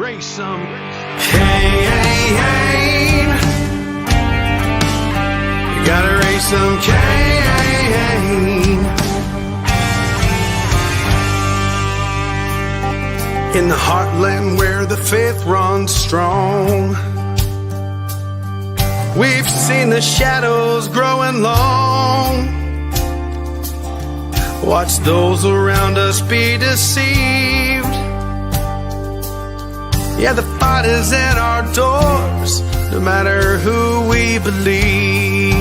Raise some Cain. You gotta raise some Cain. In the heartland where the faith runs strong, we've seen the shadows growing long. Watch those around us be deceived. Yeah, the fight is at our doors, no matter who we believe.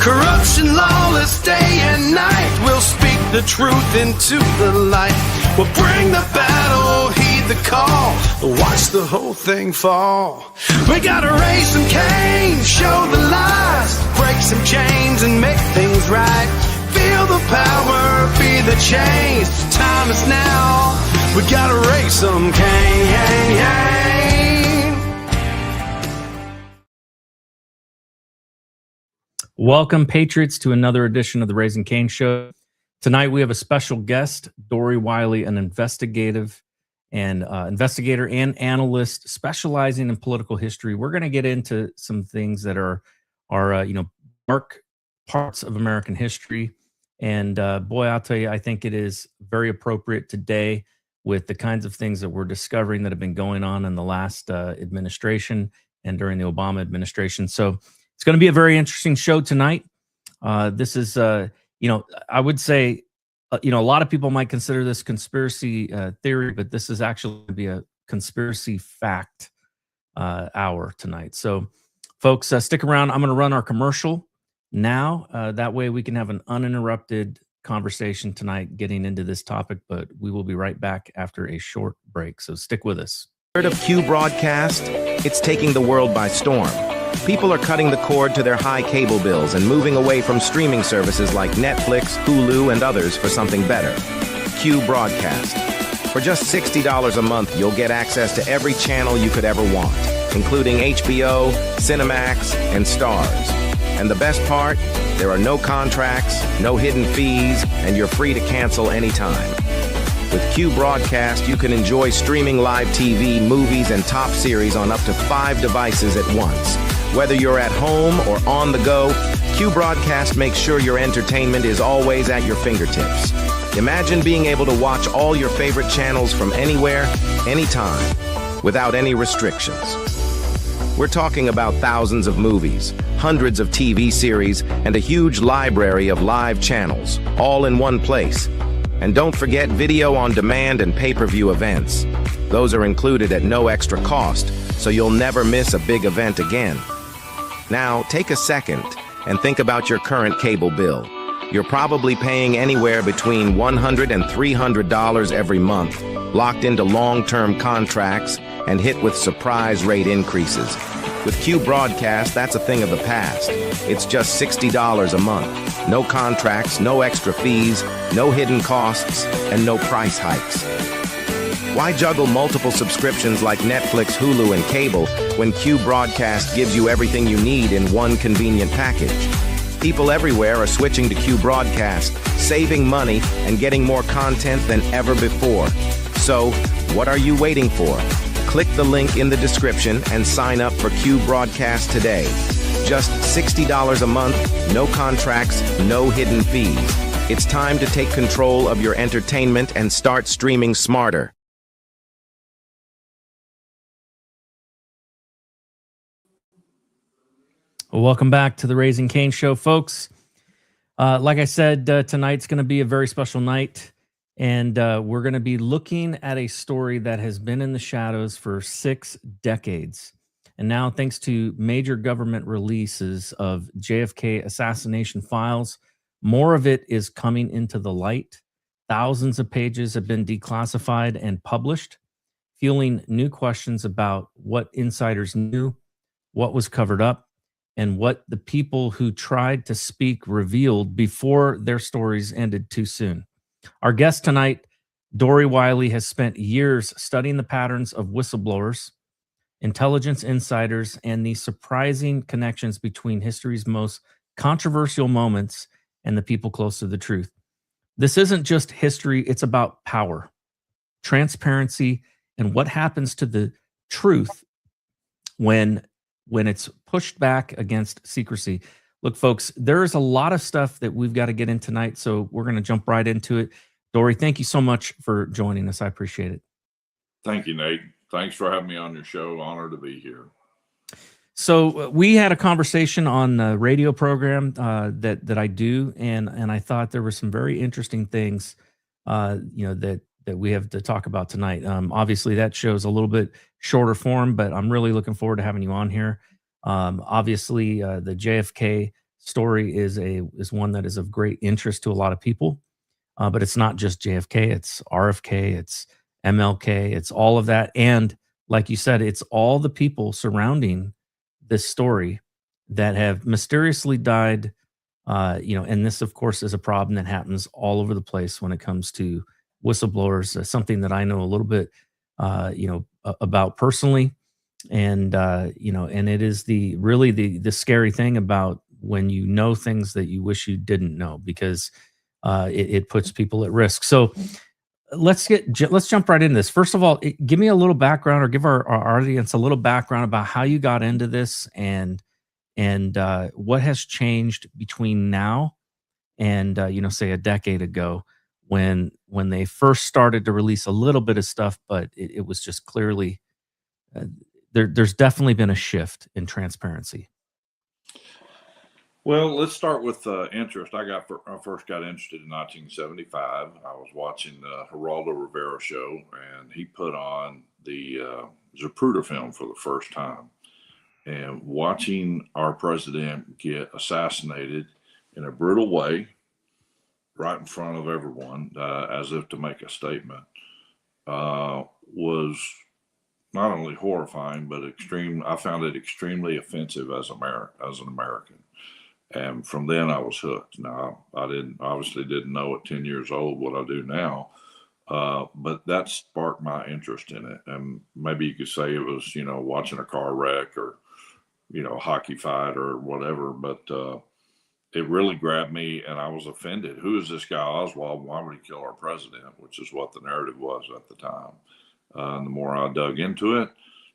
Corruption, lawless day and night, we'll speak the truth into the light. We'll bring the battle, heed the call, watch the whole thing fall. We gotta raise some Cain, show the lies, break some chains and make things right. Feel the power, be the change, time is now. We gotta raise some Cain. Welcome, Patriots, to another edition of the Raising Cain Show. Tonight we have a special guest, Dory Wiley, an investigator and analyst specializing in political history. We're going to get into some things that are dark parts of American history. And boy, I'll tell you, I think it is very appropriate today with the kinds of things that we're discovering that have been going on in the last administration and during the Obama administration. So it's going to be a very interesting show tonight. This is, I would say, a lot of people might consider this conspiracy theory, but this is actually going to be a conspiracy fact hour tonight. So, folks, stick around. I'm going to run our commercial now. That way we can have an uninterrupted conversation tonight getting into this topic, but we will be right back after a short break. So stick with us. Heard of Q broadcast? It's taking the world by storm. People are cutting the cord to their high cable bills and moving away from streaming services like Netflix, Hulu, and others for something better. Q broadcast. For just $60 a month, you'll get access to every channel you could ever want, including HBO, Cinemax, and Stars. And the best part? There are no contracts, no hidden fees, and you're free to cancel anytime. With Q Broadcast, you can enjoy streaming live TV, movies, and top series on up to 5 devices at once. Whether you're at home or on the go, Q Broadcast makes sure your entertainment is always at your fingertips. Imagine being able to watch all your favorite channels from anywhere, anytime, without any restrictions. We're talking about thousands of movies, hundreds of TV series, and a huge library of live channels, all in one place. And don't forget video on demand and pay-per-view events. Those are included at no extra cost, so you'll never miss a big event again. Now, take a second and think about your current cable bill. You're probably paying anywhere between $100 and $300 every month, locked into long-term contracts, and hit with surprise rate increases. With Q Broadcast, that's a thing of the past. It's just $60 a month. No contracts, no extra fees, no hidden costs, and no price hikes. Why juggle multiple subscriptions like Netflix, Hulu, and cable when Q Broadcast gives you everything you need in one convenient package? People everywhere are switching to Q Broadcast, saving money and getting more content than ever before. So, what are you waiting for? Click the link in the description and sign up for Q Broadcast today. Just $60 a month, no contracts, no hidden fees. It's time to take control of your entertainment and start streaming smarter. Welcome back to the Raising Cain Show, folks. Like I said, tonight's going to be a very special night. And we're going to be looking at a story that has been in the shadows for 6 decades. And now, thanks to major government releases of JFK assassination files, more of it is coming into the light. Thousands of pages have been declassified and published, fueling new questions about what insiders knew, what was covered up, and what the people who tried to speak revealed before their stories ended too soon. Our guest tonight, Dory Wiley, has spent years studying the patterns of whistleblowers, intelligence insiders, and the surprising connections between history's most controversial moments and the people close to the truth. This isn't just history, it's about power, transparency, and what happens to the truth when it's pushed back against secrecy. Look, folks, there's a lot of stuff that we've got to get in tonight, so we're going to jump right into it. Dory, thank you so much for joining us. I appreciate it. Thank you, Nate. Thanks for having me on your show. Honored to be here. So we had a conversation on the radio program that I do, and I thought there were some very interesting things, that we have to talk about tonight. Obviously, that show's a little bit shorter form, but I'm really looking forward to having you on here. Obviously, the JFK story is one that is of great interest to a lot of people, but it's not just JFK; it's RFK, it's MLK, it's all of that, and like you said, it's all the people surrounding this story that have mysteriously died. And this, of course, is a problem that happens all over the place when it comes to whistleblowers. Something that I know a little bit, about personally, and and it is the scary thing about when you know things that you wish you didn't know, because it puts people at risk. So let's jump right into this. First of all, give me a little background, or give our audience a little background about how you got into this, and what has changed between now and say a decade ago, when they first started to release a little bit of stuff, but it was just clearly there's definitely been a shift in transparency. Well, let's start with interest. I first got interested in 1975. I was watching the Geraldo Rivera show, and he put on the Zapruder film for the first time. And watching our president get assassinated in a brutal way, right in front of everyone, as if to make a statement, was not only horrifying, but extreme. I found it extremely offensive as an American. And from then I was hooked. Now, I obviously didn't know at 10 years old what I do now, but that sparked my interest in it. And maybe you could say it was, watching a car wreck, or, a hockey fight or whatever, but it really grabbed me, and I was offended. Who is this guy Oswald? Why would he kill our president? Which is what the narrative was at the time. And the more I dug into it,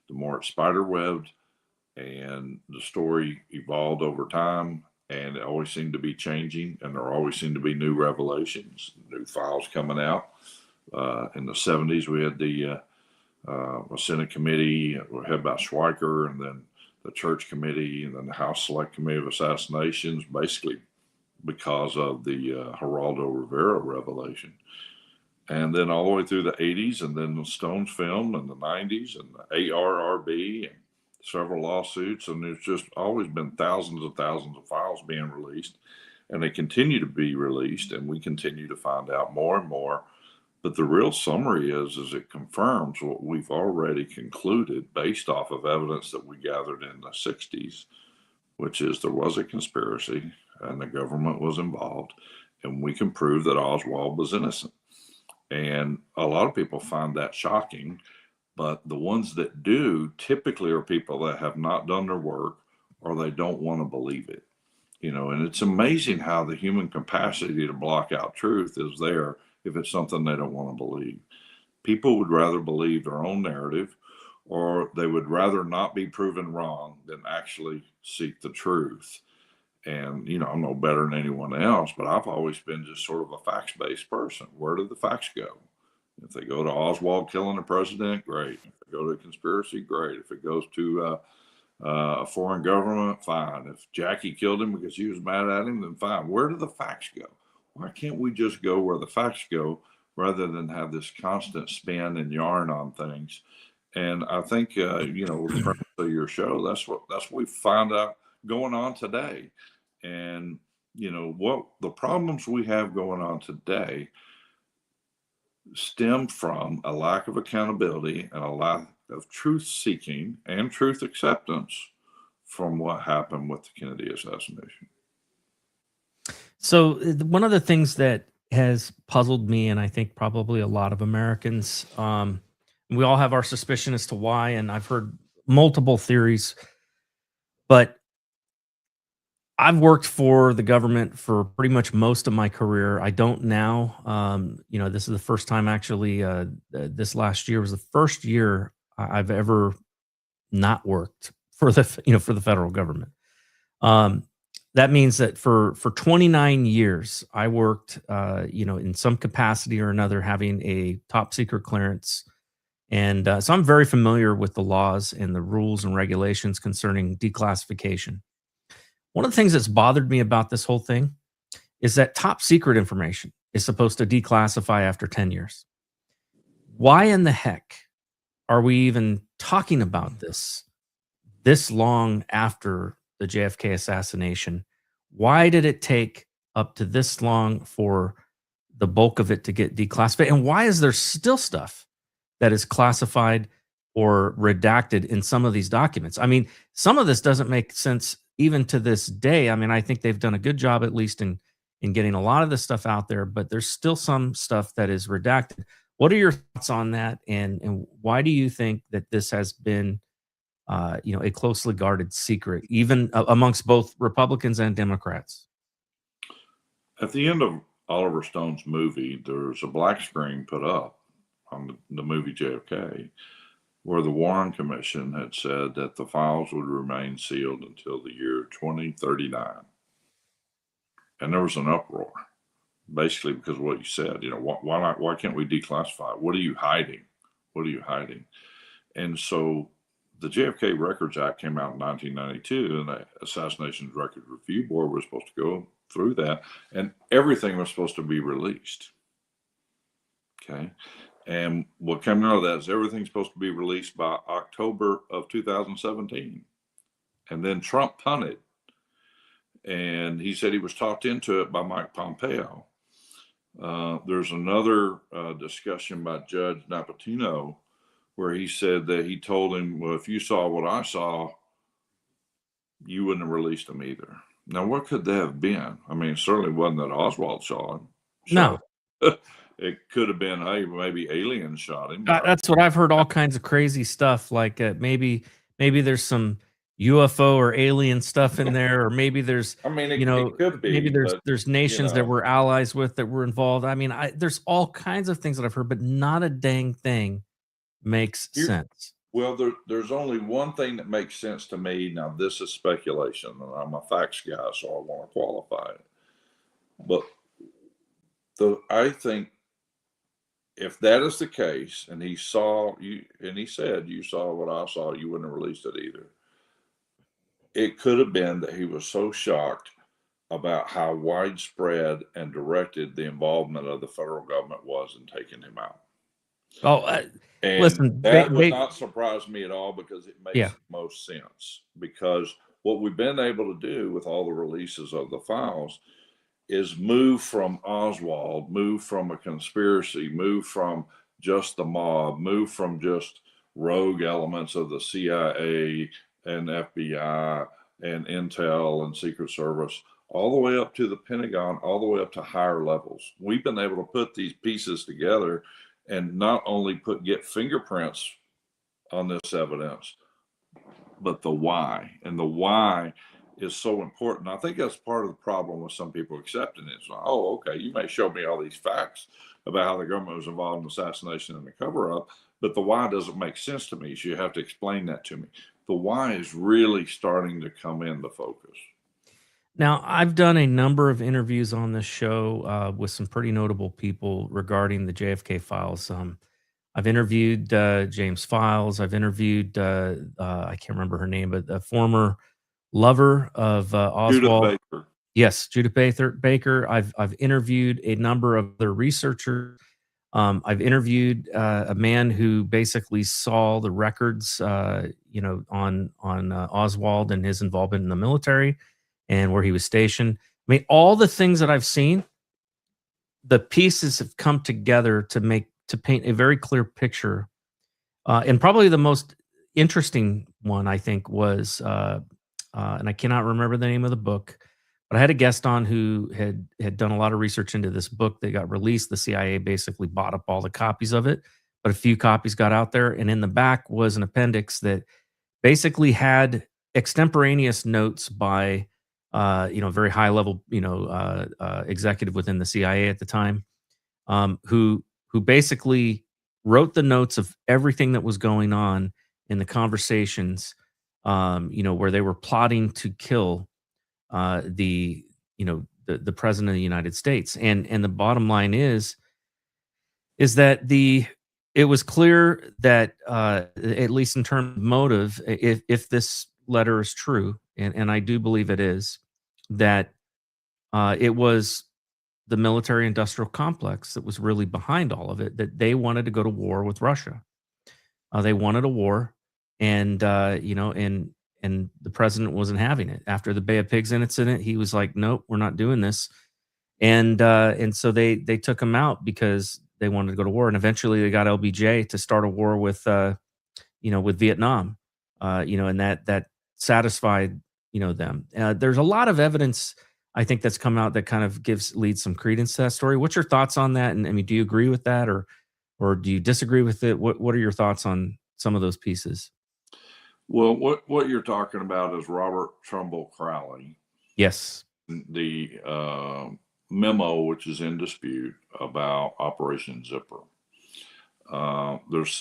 the more it spiderwebbed, and the story evolved over time. And it always seemed to be changing, and there always seemed to be new revelations, new files coming out. In the 70s, we had the Senate committee headed by Schweiker, and then the church committee, and then the House Select Committee of Assassinations, basically because of the Geraldo Rivera revelation. And then all the way through the 80s, and then the Stones film in the 90s, and the ARRB, and several lawsuits, and there's just always been thousands and thousands of files being released, and they continue to be released, and we continue to find out more and more. But the real summary is it confirms what we've already concluded based off of evidence that we gathered in the 60s, which is there was a conspiracy and the government was involved, and we can prove that Oswald was innocent. And a lot of people find that shocking. But the ones that do typically are people that have not done their work, or they don't want to believe it. And it's amazing how the human capacity to block out truth is there if it's something they don't want to believe. People would rather believe their own narrative, or they would rather not be proven wrong than actually seek the truth. And, I'm no better than anyone else, but I've always been just sort of a facts-based person. Where do the facts go? If they go to Oswald killing the president, great. If they go to a conspiracy, great. If it goes to a foreign government, fine. If Jackie killed him because he was mad at him, then fine. Where do the facts go? Why can't we just go where the facts go, rather than have this constant spin and yarn on things? And I think, with the premise of your show, that's what we find out going on today. And, what the problems we have going on today stem from a lack of accountability and a lack of truth seeking and truth acceptance from what happened with the Kennedy assassination. So one of the things that has puzzled me, and I think probably a lot of Americans, we all have our suspicion as to why, and I've heard multiple theories, but I've worked for the government for pretty much most of my career. I don't now. This is the first time actually. This last year was the first year I've ever not worked for for the federal government. Um, that means that for 29 years, I worked, in some capacity or another, having a top secret clearance, and so I'm very familiar with the laws and the rules and regulations concerning declassification. One of the things that's bothered me about this whole thing is that top secret information is supposed to declassify after 10 years. Why in the heck are we even talking about this long after the JFK assassination? Why did it take up to this long for the bulk of it to get declassified? And why is there still stuff that is classified or redacted in some of these documents? I mean, some of this doesn't make sense even to this day. I mean, I think they've done a good job, at least in getting a lot of this stuff out there, but there's still some stuff that is redacted. What are your thoughts on that? And why do you think that this has been, a closely guarded secret, even amongst both Republicans and Democrats? At the end of Oliver Stone's movie, there's a black screen put up on the movie JFK, where the Warren Commission had said that the files would remain sealed until the year 2039. And there was an uproar, basically because of what you said. Why not? Why can't we declassify it? What are you hiding? What are you hiding? And so the JFK Records Act came out in 1992, and the Assassination Record Review Board was supposed to go through that, and everything was supposed to be released. Okay. And what came out of that is everything's supposed to be released by October of 2017. And then Trump punted. And he said he was talked into it by Mike Pompeo. There's another discussion by Judge Napatino where he said that he told him, well, if you saw what I saw, you wouldn't have released them either. Now, what could that have been? I mean, it certainly wasn't that Oswald saw him. No. It could have been, hey, maybe aliens shot him. That's what I've heard, all kinds of crazy stuff, like maybe there's some UFO or alien stuff in there, or maybe there's, it could be, maybe there's nations that we're allies with that were involved. I mean, there's all kinds of things that I've heard, but not a dang thing makes sense. Well, there's only one thing that makes sense to me. Now, this is speculation, and I'm a facts guy, so I want to qualify it. But I think if that is the case, and he saw you, and he said, you saw what I saw, you wouldn't have released it either. It could have been that he was so shocked about how widespread and directed the involvement of the federal government was in taking him out. And listen, that would not surprise me at all, because it makes most sense. Because what we've been able to do with all the releases of the files is move from Oswald, move from a conspiracy, move from just the mob, move from just rogue elements of the CIA and FBI and Intel and Secret Service, all the way up to the Pentagon, all the way up to higher levels. We've been able to put these pieces together and not only get fingerprints on this evidence, but the why. And the why is so important. I think that's part of the problem with some people accepting it. It's like, oh, okay, you may show me all these facts about how the government was involved in the assassination and the cover-up, but the why doesn't make sense to me, so you have to explain that to me. The why is really starting to come into focus. Now, I've done a number of interviews on this show with some pretty notable people regarding the JFK files. I've interviewed James Files. I've interviewed, I can't remember her name, but a former lover of Oswald. Judith Baker. Yes, Judith Baker. I've interviewed a number of other researchers. I've interviewed a man who basically saw the records, on Oswald and his involvement in the military and where he was stationed. I mean, all the things that I've seen, the pieces have come together to paint a very clear picture. And probably the most interesting one, I think, was, and I cannot remember the name of the book, but I had a guest on who had done a lot of research into this book that got released. The CIA basically bought up all the copies of it, but a few copies got out there. And in the back was an appendix that basically had extemporaneous notes by very high level, executive within the CIA at the time, who basically wrote the notes of everything that was going on in the conversations, where they were plotting to kill the president of the United States. And the bottom line is that it was clear that, at least in terms of motive, if this letter is true, and I do believe it is, that it was the military industrial complex that was really behind all of it, that they wanted to go to war with Russia. They wanted a war, and and the president wasn't having it. After the Bay of Pigs incident, he was like, "Nope, we're not doing this." And so they took him out because they wanted to go to war, and eventually they got LBJ to start a war with with Vietnam, and that satisfied them. There's a lot of evidence, I think, that's come out that kind of leads some credence to that story. What's your thoughts on that? And I mean, do you agree with that, or do you disagree with it? What are your thoughts on some of those pieces? Well, what you're talking about is Robert Trumbull Crowley. Yes. The memo, which is in dispute, about Operation Zipper. There's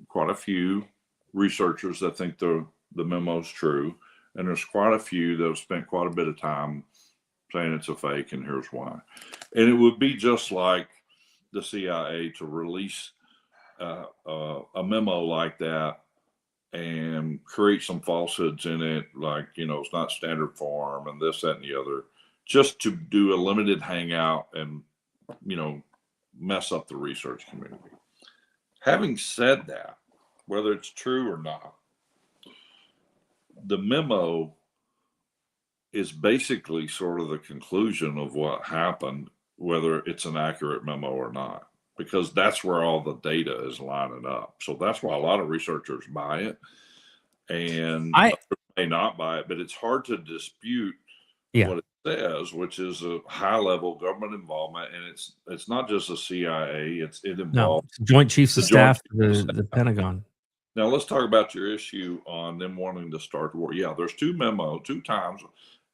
quite a few researchers that think the memo's true, and there's quite a few that have spent quite a bit of time saying it's a fake, and here's why. And it would be just like the CIA to release a memo like that and create some falsehoods in it, like, it's not standard form and this, that, and the other, just to do a limited hangout and, mess up the research community. Having said that, whether it's true or not, the memo is basically sort of the conclusion of what happened, whether it's an accurate memo or not, because that's where all the data is lining up. So that's why a lot of researchers buy it, and others may not buy it, but it's hard to dispute what it says, which is a high level government involvement. And it's not just the CIA, it involves Joint Chiefs of Staff, the Pentagon. Now let's talk about your issue on them wanting to start the war. Yeah, there's two times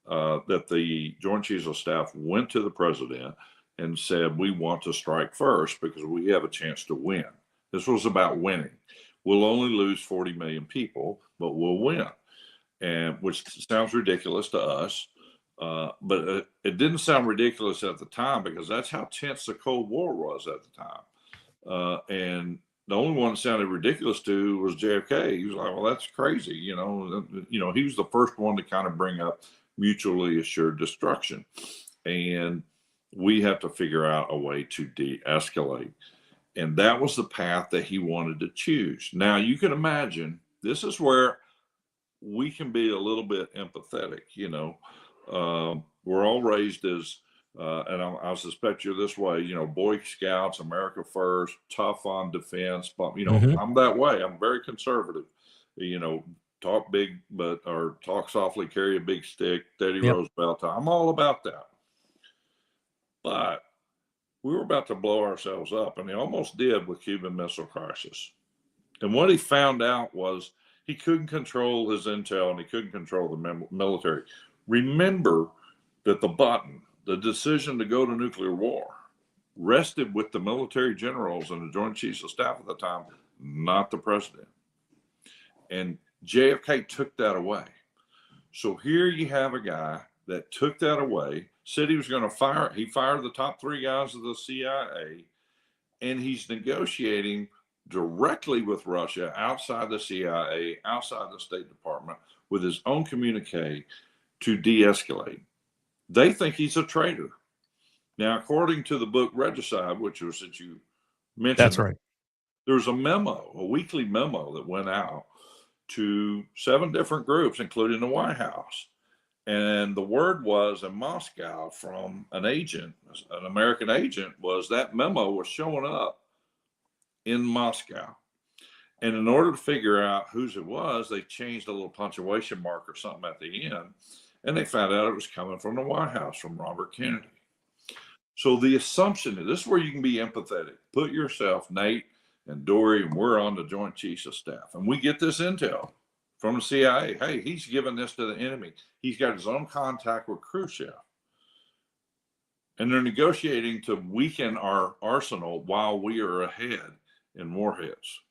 that the Joint Chiefs of Staff went to the president and said, we want to strike first because we have a chance to win. This was about winning. We'll only lose 40 million people, but we'll win. And which sounds ridiculous to us, but it didn't sound ridiculous at the time, because that's how tense the Cold War was at the time. And the only one that sounded ridiculous to was JFK. He was like, well, that's crazy. He was the first one to kind of bring up mutually assured destruction. And we have to figure out a way to de-escalate. And that was the path that he wanted to choose. Now, you can imagine, this is where we can be a little bit empathetic. We're all raised as, and I suspect you're this way, Boy Scouts, America first, tough on defense. But, I'm that way. I'm very conservative. Talk big, or talk softly, carry a big stick, Teddy Roosevelt. I'm all about that. But we were about to blow ourselves up, and he almost did with Cuban Missile Crisis. And what he found out was he couldn't control his intel, and he couldn't control the military. Remember that the decision to go to nuclear war, rested with the military generals and the Joint Chiefs of Staff at the time, not the president. And JFK took that away. So here you have a guy that took that away, said he was going to fire. He fired the top 3 guys of the CIA, and he's negotiating directly with Russia, outside the CIA, outside the State Department, with his own communique to de-escalate. They think he's a traitor. Now, according to the book Regicide, which was that you mentioned, that's right, there's a weekly memo that went out to 7 different groups, including the White House. And the word was in Moscow from an agent, an American agent, was that memo was showing up in Moscow. And in order to figure out whose it was, they changed a little punctuation mark or something at the end. And they found out it was coming from the White House, from Robert Kennedy. So the assumption is, this is where you can be empathetic. Put yourself, Nate and Dory, and we're on the Joint Chiefs of Staff. And we get this intel from the CIA. Hey, he's giving this to the enemy. He's got his own contact with Khrushchev. And they're negotiating to weaken our arsenal while we are ahead in warheads.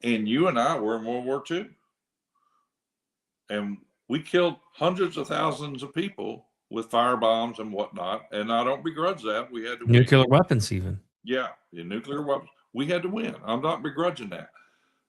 And you and I were in World War II. And we killed hundreds of thousands of people with firebombs and whatnot. And I don't begrudge that. We had to nuclear win. weapons even. Yeah, the nuclear weapons. We had to win. I'm not begrudging that.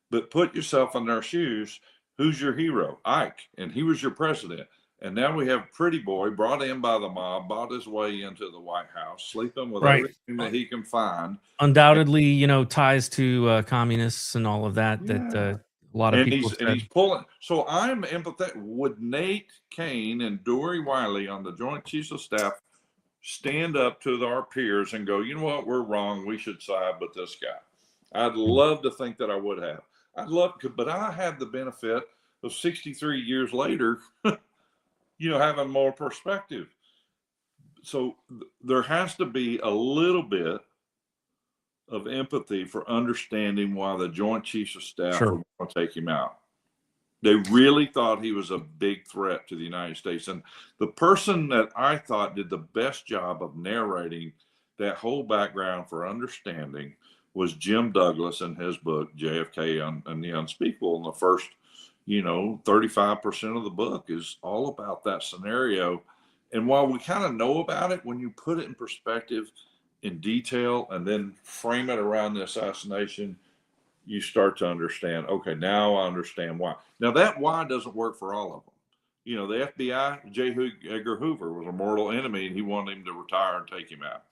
But put yourself in their shoes. Who's your hero? Ike. And he was your president. And now we have Pretty Boy brought in by the mob, bought his way into the White House, sleeping with everything that he can find. Undoubtedly, you know, ties to communists and all of that. Yeah. That a lot of people and he's pulling. So I'm empathetic. Would Nate Cain and Dory Wiley on the Joint Chiefs of Staff stand up to our peers and go, you know what, we're wrong. We should side with this guy. I'd love to think that I would have. I'd love to, but I have the benefit of 63 years later, you know, having more perspective. So there has to be a little bit of empathy for understanding why the Joint Chiefs of Staff were going to take him out. They really thought he was a big threat to the United States. And the person that I thought did the best job of narrating that whole background for understanding was Jim Douglas in his book, JFK and the Unspeakable. And the first, you know, 35% of the book is all about that scenario. And while we kind of know about it, when you put it in perspective in detail and then frame it around the assassination, you start to understand, okay, now I understand why. Now that why doesn't work for all of them. You know, the FBI, J. Edgar Hoover was a mortal enemy and he wanted him to retire and take him out.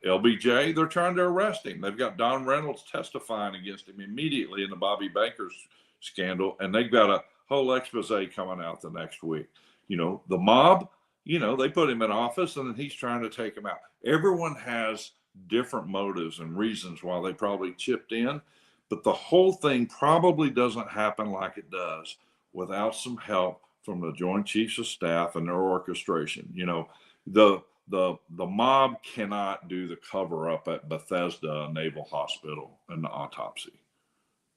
LBJ, they're trying to arrest him. They've got Don Reynolds testifying against him immediately in the Bobby Baker's scandal. And they've got a whole expose coming out the next week. You know, the mob, you know, they put him in office and then he's trying to take him out. Everyone has different motives and reasons why they probably chipped in, but the whole thing probably doesn't happen like it does without some help from the Joint Chiefs of Staff and their orchestration. You know, the mob cannot do the cover up at Bethesda Naval Hospital and the autopsy.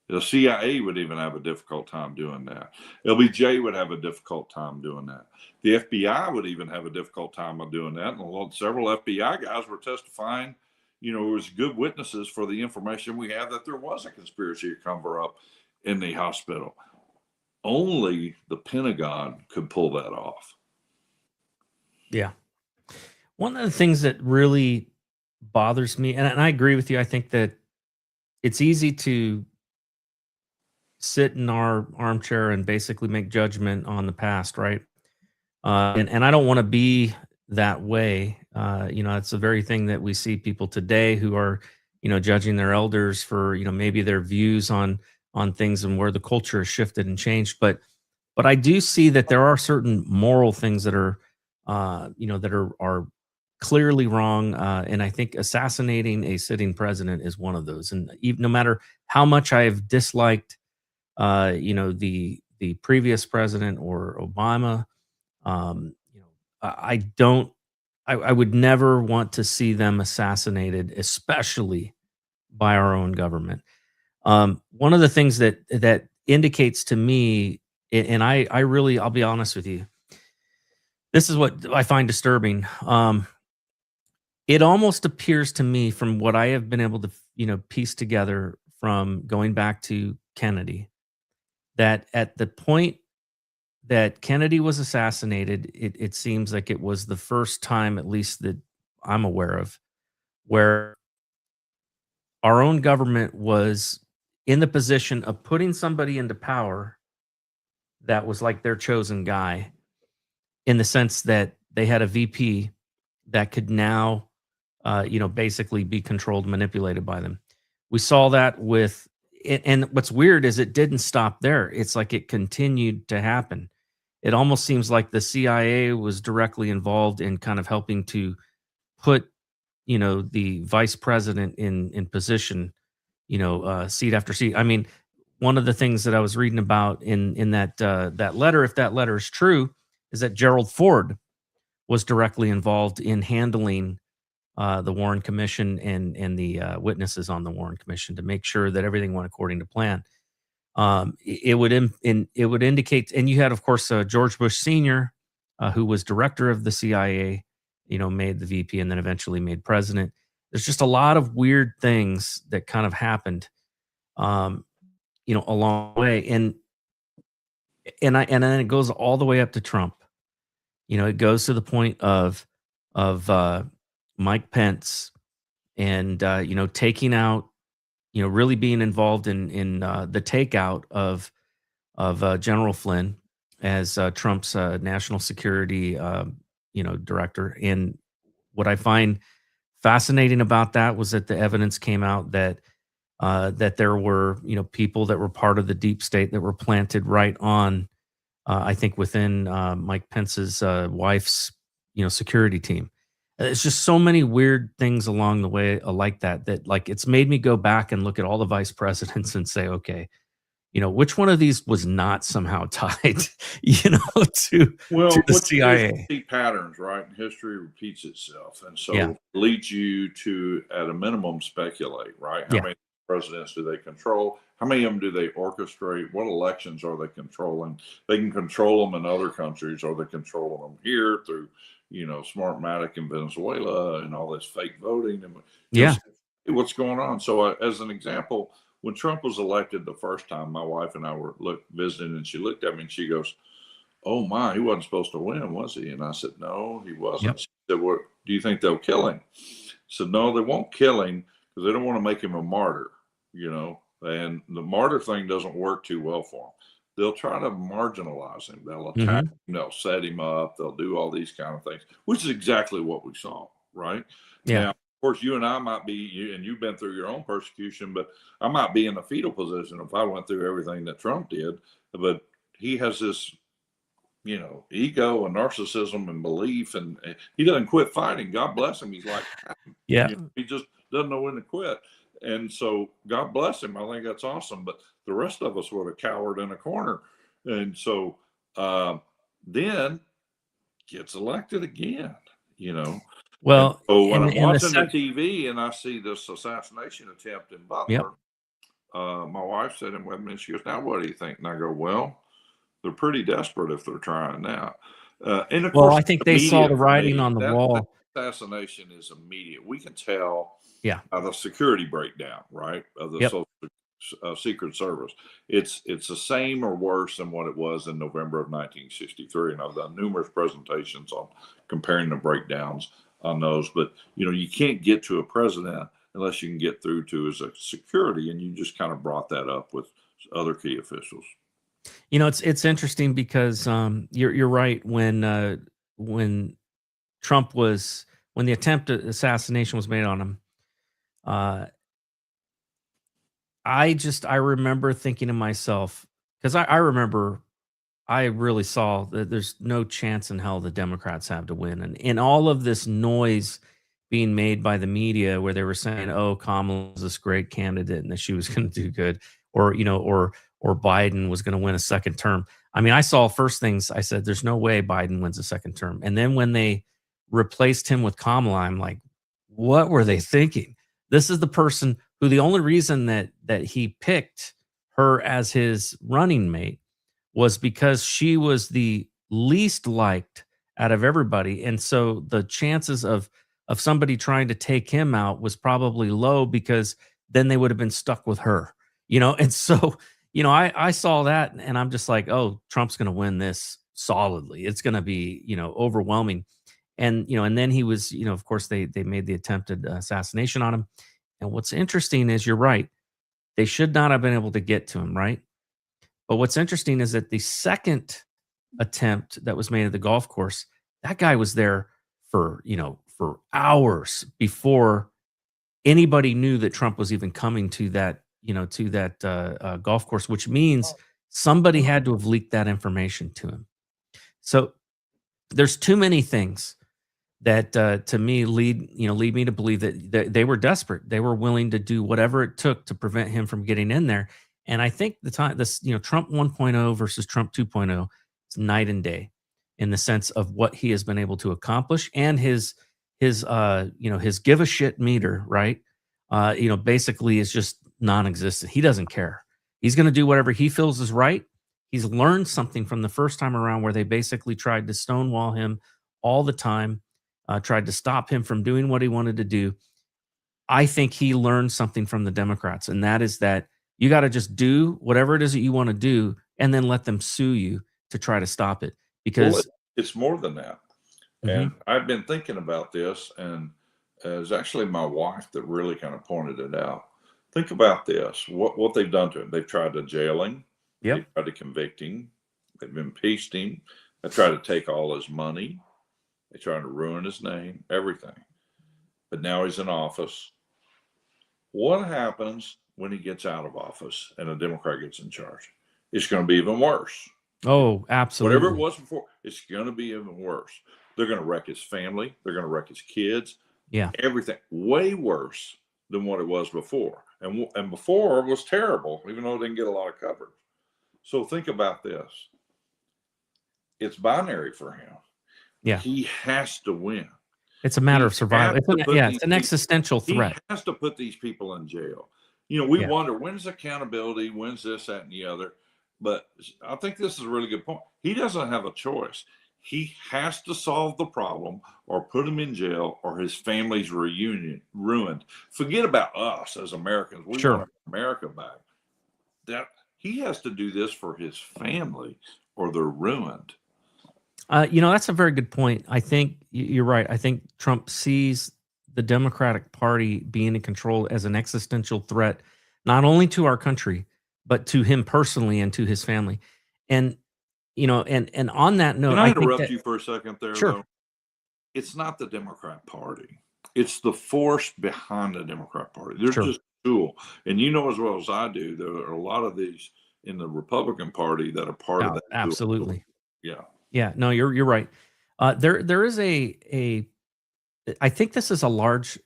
The CIA would even have a difficult time doing that. LBJ would have a difficult time doing that. The FBI would even have a difficult time of doing that. And several FBI guys were testifying, you know, as good witnesses for the information we have that there was a conspiracy to cover up in the hospital. Only the Pentagon could pull that off. Yeah. One of the things that really bothers me, and I agree with you, I think that it's easy to sit in our armchair and basically make judgment on the past, right? And I don't want to be that way. You know, it's the very thing that we see people today who are, you know, judging their elders for, you know, maybe their views on things and where the culture has shifted and changed. But I do see that there are certain moral things that are, you know, that are clearly wrong. And I think assassinating a sitting president is one of those. And even, no matter how much I have disliked, you know, the previous president or Obama, you know, I would never want to see them assassinated, especially by our own government. One of the things that indicates to me, and I really, I'll be honest with you, this is what I find disturbing. It almost appears to me, from what I have been able to, you know, piece together from going back to Kennedy, that at the point that Kennedy was assassinated, it seems like it was the first time, at least that I'm aware of, where our own government was in the position of putting somebody into power that was like their chosen guy, in the sense that they had a VP that could now, you know, basically be controlled, manipulated by them. We saw that with, and what's weird is it didn't stop there. It's like it continued to happen. It almost seems like the CIA was directly involved in kind of helping to put, you know, the vice president in position, you know, seat after seat. I mean, one of the things that I was reading about in that that letter, if that letter is true, is that Gerald Ford was directly involved in handling the Warren Commission and the witnesses on the Warren Commission to make sure that everything went according to plan. it would it would indicate. And you had, of course, George Bush Sr., who was director of the CIA, made the VP and then eventually made president. There's just a lot of weird things that kind of happened, along the way, and then it goes all the way up to Trump. It goes to the point of Mike Pence and taking out, really being involved in the takeout of General Flynn as Trump's national security director. And what I find fascinating about that was that the evidence came out that there were people that were part of the deep state that were planted right on, I think, within Mike Pence's wife's security team. It's just so many weird things along the way like that like it's made me go back and look at all the vice presidents and say, okay, which one of these was not somehow tied, to the CIA? See patterns, right? History repeats itself, and so Yeah. it leads you to, at a minimum, speculate, right? How Yeah. many presidents do they control? How many of them do they orchestrate? What elections are they controlling? They can control them in other countries, or they control them here through, Smartmatic in Venezuela and all this fake voting and Yeah. what's going on. So, as an example, when Trump was elected the first time, my wife and I were visiting, and she looked at me and she goes, "Oh my, he wasn't supposed to win, was he?" And I said, "No, he wasn't." Yep. She said, "What do you think they'll kill him?" I said, "No, they won't kill him because they don't want to make him a martyr, And the martyr thing doesn't work too well for him. They'll try to marginalize him. They'll attack him. They'll set him up. They'll do all these kind of things, which is exactly what we saw, right? Yeah. Now, of course, you and I might be, and you've been through your own persecution, but I might be in the fetal position if I went through everything that Trump did. But he has this, ego and narcissism and belief, and he doesn't quit fighting. God bless him. He's like, Yeah. he just doesn't know when to quit. And so God bless him. I think that's awesome. But the rest of us would have cowered in a corner. And so then gets elected again, Well, So when I'm and watching the TV and I see this assassination attempt in Butler, Yep. My wife said, and she goes, "Now what do you think?" And I go, "Well, they're pretty desperate if they're trying now." And of course, I think they saw immediate the for writing me. on the That wall. assassination is immediate. We can tell Yeah. the security breakdown, right, of the Yep. Secret Service. It's the same or worse than what it was in November of 1963. And I've done numerous presentations on comparing the breakdowns on those. But, you can't get to a president unless you can get through to his security. And you just kind of brought that up with other key officials. It's interesting because you're right. When Trump was, when the attempt at assassination was made on him, I remember thinking to myself, because I remember I really saw that there's no chance in hell the Democrats have to win. And in all of this noise being made by the media where they were saying, oh, Kamala was this great candidate and that she was going to do good, or, or Biden was going to win a second term. I mean, I saw first things, I said, there's no way Biden wins a second term. And then when they replaced him with Kamala, I'm like, what were they thinking? This is the person who, the only reason that he picked her as his running mate was because she was the least liked out of everybody. And so the chances of somebody trying to take him out was probably low, because then they would have been stuck with her, And so, I saw that and I'm just like, oh, Trump's going to win this solidly. It's going to be, overwhelming. And, and then he was, of course, they made the attempted assassination on him. And what's interesting is, you're right, they should not have been able to get to him, right? But what's interesting is that the second attempt that was made at the golf course, that guy was there for hours before anybody knew that Trump was even coming to that, golf course, which means somebody had to have leaked that information to him. So there's too many things that to me lead me to believe that they were desperate. They were willing to do whatever it took to prevent him from getting in there. And I think Trump 1.0 versus Trump 2.0 is night and day in the sense of what he has been able to accomplish, and his give a shit meter, right? Basically is just non-existent. He doesn't care. He's going to do whatever he feels is right. He's learned something from the first time around where they basically tried to stonewall him all the time, tried to stop him from doing what he wanted to do. I think he learned something from the Democrats, and that is that you got to just do whatever it is that you want to do and then let them sue you to try to stop it. Well, Because it's more than that. And I've been thinking about this, and it was actually my wife that really kind of pointed it out. Think about this: what they've done to him. They've tried to jail him. Yep. They've tried to convict him. They've impeached him. They tried to take all his money. They tried to ruin his name, everything. But now he's in office. What happens when he gets out of office and a Democrat gets in charge? It's going to be even worse. Oh, absolutely. Whatever it was before, it's going to be even worse. They're going to wreck his family. They're going to wreck his kids. Yeah. Everything. Way worse than what it was before. And before was terrible, even though it didn't get a lot of coverage. So think about this. It's binary for him. Yeah. He has to win. It's a matter of survival. It's an existential threat. He has to put these people in jail. You know, we Yeah. wonder, when's accountability? When's this, that, and the other? But I think this is a really good point. He doesn't have a choice. He has to solve the problem or put him in jail or his family's ruined. Forget about us as Americans. We Sure. want America back. That he has to do this for his family or they're ruined. That's a very good point. I think you're right. I think Trump sees the Democratic Party being in control as an existential threat, not only to our country, but to him personally and to his family. And and on that note, Can I think interrupt that- you for a second there? Sure. Though? It's not the Democrat Party. It's the force behind the Democrat Party. They're Sure. just a tool. And you know as well as I do, there are a lot of these in the Republican Party that are part of that. Absolutely. Yeah. Yeah, no, you're right. There is I think this has a large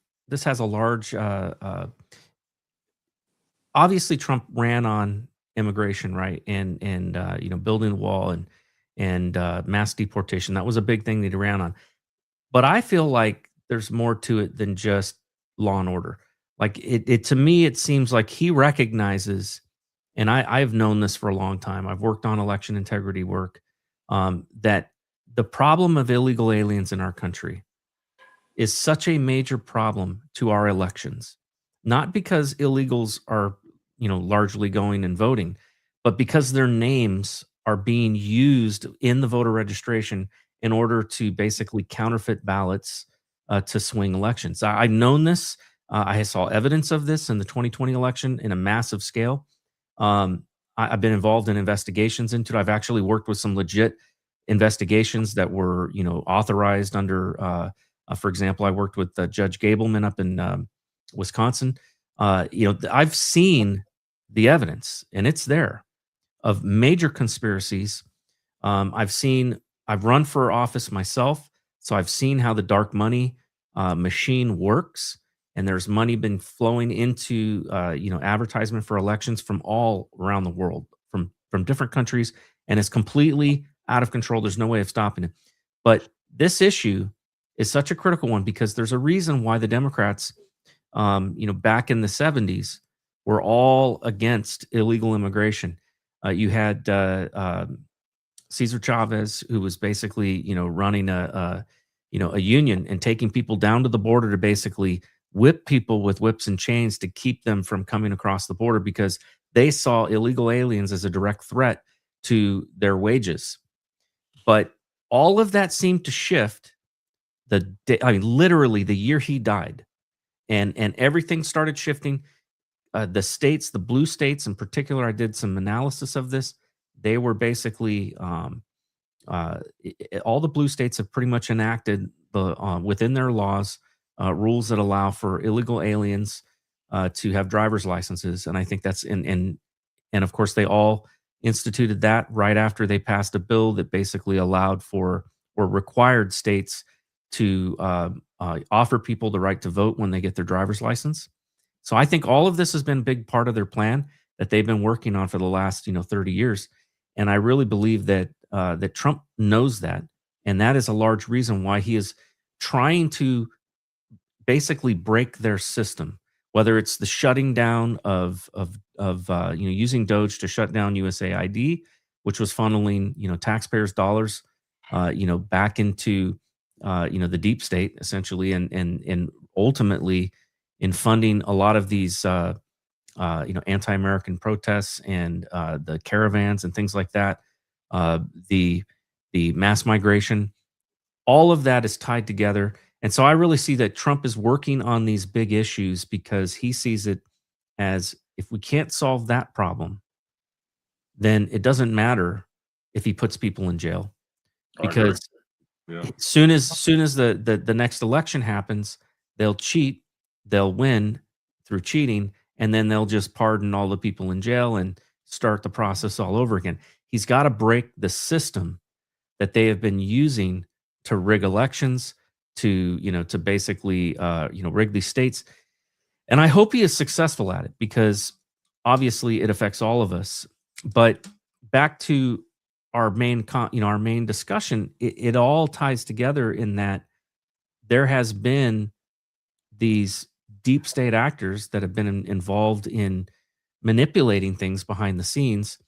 obviously Trump ran on immigration, right? And building the wall and mass deportation. That was a big thing that he ran on. But I feel like there's more to it than just law and order. Like it to me, it seems like he recognizes, and I've known this for a long time. I've worked on election integrity work. That the problem of illegal aliens in our country is such a major problem to our elections, not because illegals are, largely going and voting, but because their names are being used in the voter registration in order to basically counterfeit ballots to swing elections. I've known this. I saw evidence of this in the 2020 election in a massive scale. I've been involved in investigations into it. I've actually worked with some legit investigations that were, authorized under, for example, I worked with Judge Gableman up in Wisconsin. I've seen the evidence, and it's there, of major conspiracies. I've run for office myself, so I've seen how the dark money machine works. And there's money been flowing into, advertisement for elections from all around the world, from different countries, and it's completely out of control. There's no way of stopping it. But this issue is such a critical one because there's a reason why the Democrats, back in the 70s, were all against illegal immigration. You had Cesar Chavez, who was basically, running a union and taking people down to the border to basically whip people with whips and chains to keep them from coming across the border because they saw illegal aliens as a direct threat to their wages. But all of that seemed to shift literally the year he died, and everything started shifting. The states, the blue states in particular, I did some analysis of this. They were basically all the blue states have pretty much enacted within their laws rules that allow for illegal aliens to have driver's licenses, and I think that's and of course they all instituted that right after they passed a bill that basically allowed for or required states to offer people the right to vote when they get their driver's license. So I think all of this has been a big part of their plan that they've been working on for the last 30 years, and I really believe that that Trump knows that, and that is a large reason why he is trying to basically break their system, whether it's the shutting down of using Doge to shut down USAID, which was funneling taxpayers' dollars back into the deep state essentially, and ultimately in funding a lot of these anti-American protests and the caravans and things like that, the mass migration, all of that is tied together. And so I really see that Trump is working on these big issues because he sees it as, if we can't solve that problem, then it doesn't matter if he puts people in jail, because Yeah. soon as the next election happens, they'll cheat, they'll win through cheating, and then they'll just pardon all the people in jail and start the process all over again. He's got to break the system that they have been using to rig elections, to basically rig these states. And I hope he is successful at it, because obviously it affects all of us. But back to our main discussion, it all ties together in that there has been these deep state actors that have been involved in manipulating things behind the scenes.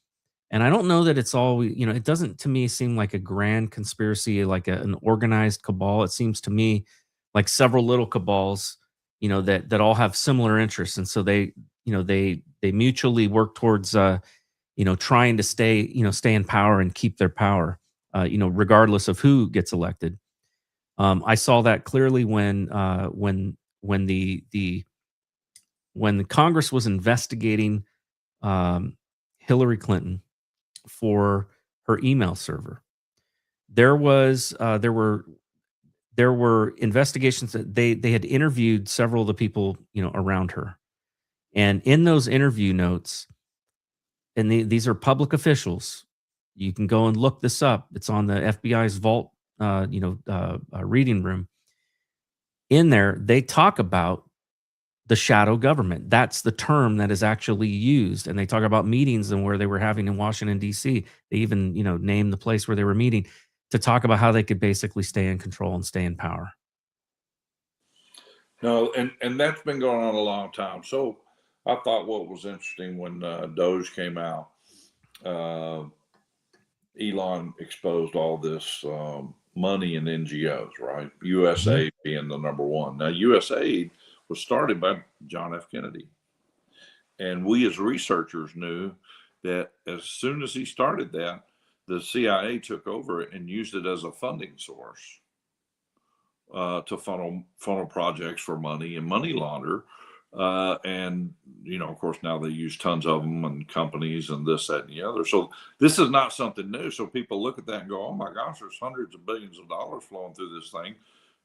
And I don't know that it's all, it doesn't to me seem like a grand conspiracy, like an organized cabal. It seems to me like several little cabals, that all have similar interests. And so they mutually work towards, trying to stay in power and keep their power, regardless of who gets elected. I saw that clearly when the Congress was investigating Hillary Clinton for her email server. There were investigations that they had interviewed several of the people around her, and in those interview notes, and these are public officials. You can go and look this up. It's on the FBI's vault, reading room. In there, they talk about the shadow government. That's the term that is actually used. And they talk about meetings and where they were having in Washington, D.C. They even, named the place where they were meeting to talk about how they could basically stay in control and stay in power. No, and that's been going on a long time. So I thought what was interesting when Doge came out, Elon exposed all this money in NGOs, right? USAID being the number one. Now, USAID was started by John F. Kennedy. And we as researchers knew that as soon as he started that, the CIA took over it and used it as a funding source to funnel projects for money and money launder. And, of course, now they use tons of them and companies and this, that, and the other. So this is not something new. So people look at that and go, oh, my gosh, there's hundreds of billions of dollars flowing through this thing,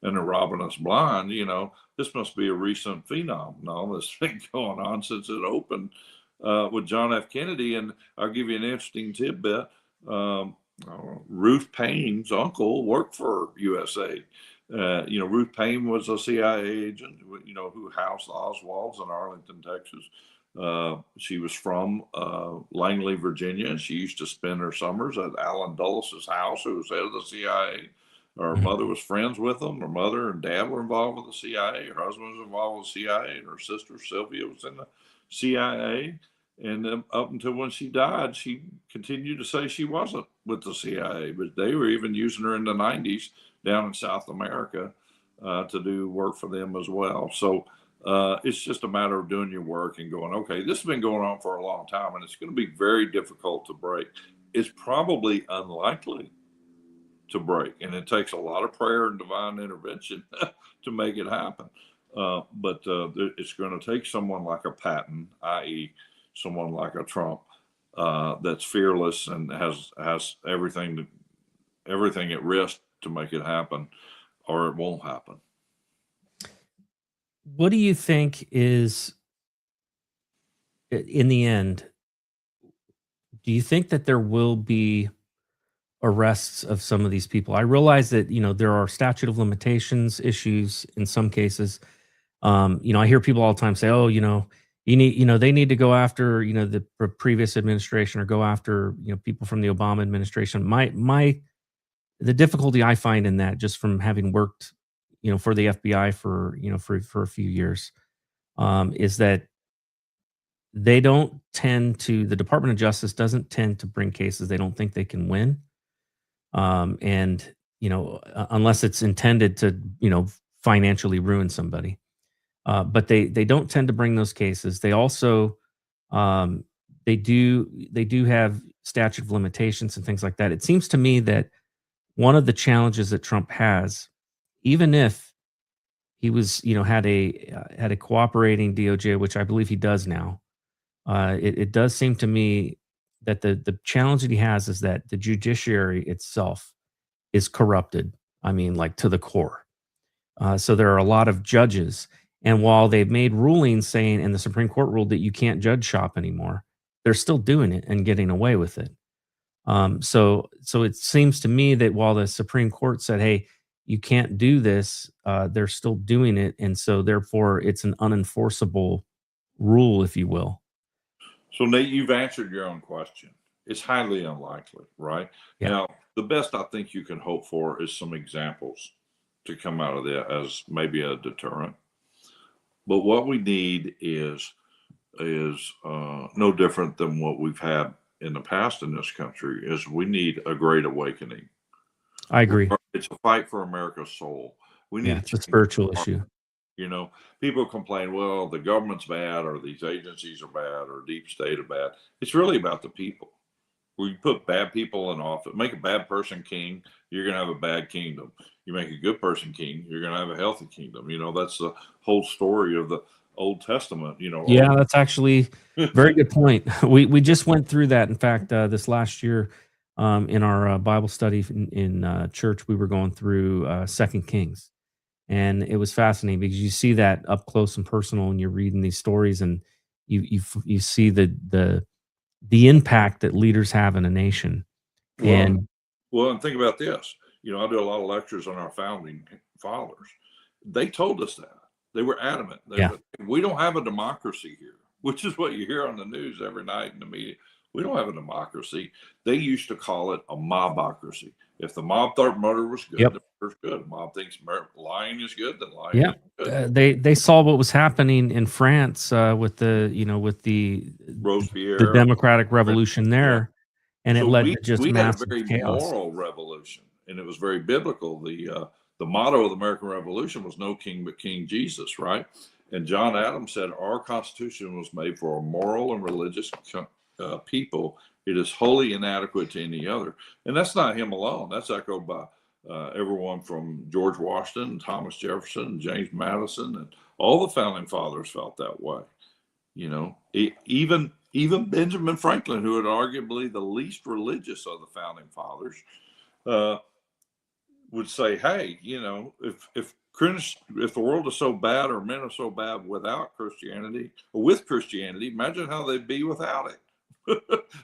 and they're robbing us blind. This must be a recent phenomenon that's been going on since it opened with John F. Kennedy. And I'll give you an interesting tidbit. Ruth Payne's uncle worked for USAID. Ruth Payne was a CIA agent, who housed the Oswalds in Arlington, Texas. She was from Langley, Virginia, and she used to spend her summers at Allen Dulles' house, who was head of the CIA. Her mother was friends with them. Her mother and dad were involved with the CIA. Her husband was involved with the CIA, and her sister Sylvia was in the CIA. And up until when she died, she continued to say she wasn't with the CIA, but they were even using her in the 90s down in South America to do work for them as well. So it's just a matter of doing your work and going, okay, this has been going on for a long time, and it's going to be very difficult to break. It's probably unlikely to break, and it takes a lot of prayer and divine intervention to make it happen. But it's going to take someone like a Patton, i.e., someone like a Trump, that's fearless and has everything at risk to make it happen, or it won't happen. What do you think is, in the end, do you think that there will be arrests of some of these people? I realize that, there are statute of limitations issues in some cases. I hear people all the time say, oh, they need to go after, the previous administration, or go after, people from the Obama administration. The difficulty I find in that, just from having worked, for the FBI for a few years, is that they don't tend to, the Department of Justice doesn't tend to bring cases they don't think they can win. And, unless it's intended to, financially ruin somebody. But they don't tend to bring those cases. They also, they do have statute of limitations and things like that. It seems to me that one of the challenges that Trump has, even if he was, had a cooperating DOJ, which I believe he does now, it does seem to me that the challenge that he has is that the judiciary itself is corrupted. I mean, like to the core. So there are a lot of judges, and while they've made rulings saying, and the Supreme Court ruled that you can't judge shop anymore, they're still doing it and getting away with it. So it seems to me that while the Supreme Court said, "Hey, you can't do this," they're still doing it, and so therefore it's an unenforceable rule, if you will. So Nate, you've answered your own question. It's highly unlikely, right? Yeah. Now, the best I think you can hope for is some examples to come out of that as maybe a deterrent. But what we need is no different than what we've had in the past in this country. Is we need a great awakening. I agree. It's a fight for America's soul. We need It's a spiritual issue. People complain, well, the government's bad, or these agencies are bad, or deep state are bad. It's really about the people. We put bad people in office, make a bad person king, you're going to have a bad kingdom. You make a good person king, you're going to have a healthy kingdom. That's the whole story of the Old Testament. Yeah, that's actually a very good point. We just went through that. In fact, this last year in our Bible study in church, we were going through 2 Kings. And it was fascinating because you see that up close and personal, and you're reading these stories, and you see the impact that leaders have in a nation. And think about this. I do a lot of lectures on our founding fathers. They told us that. They were adamant. We don't have a democracy here, which is what you hear on the news every night in the media. We don't have a democracy. They used to call it a mobocracy. If the mob thought murder was good, the murder's good. The mob thinks lying is good, then lying is good. They saw what was happening in France with the Robespierre, the democratic revolution there, and it led to just massive had a very chaos. moral revolution, and it was very biblical. The motto of the American Revolution was "No king but King Jesus," right? And John Adams said our Constitution was made for a moral and religious people. It is wholly inadequate to any other. And that's not him alone. That's echoed by everyone from George Washington, Thomas Jefferson, James Madison, and all the founding fathers felt that way. Even Benjamin Franklin, who had arguably the least religious of the founding fathers, would say, hey, if the world is so bad, or men are so bad without Christianity, or with Christianity, imagine how they'd be without it.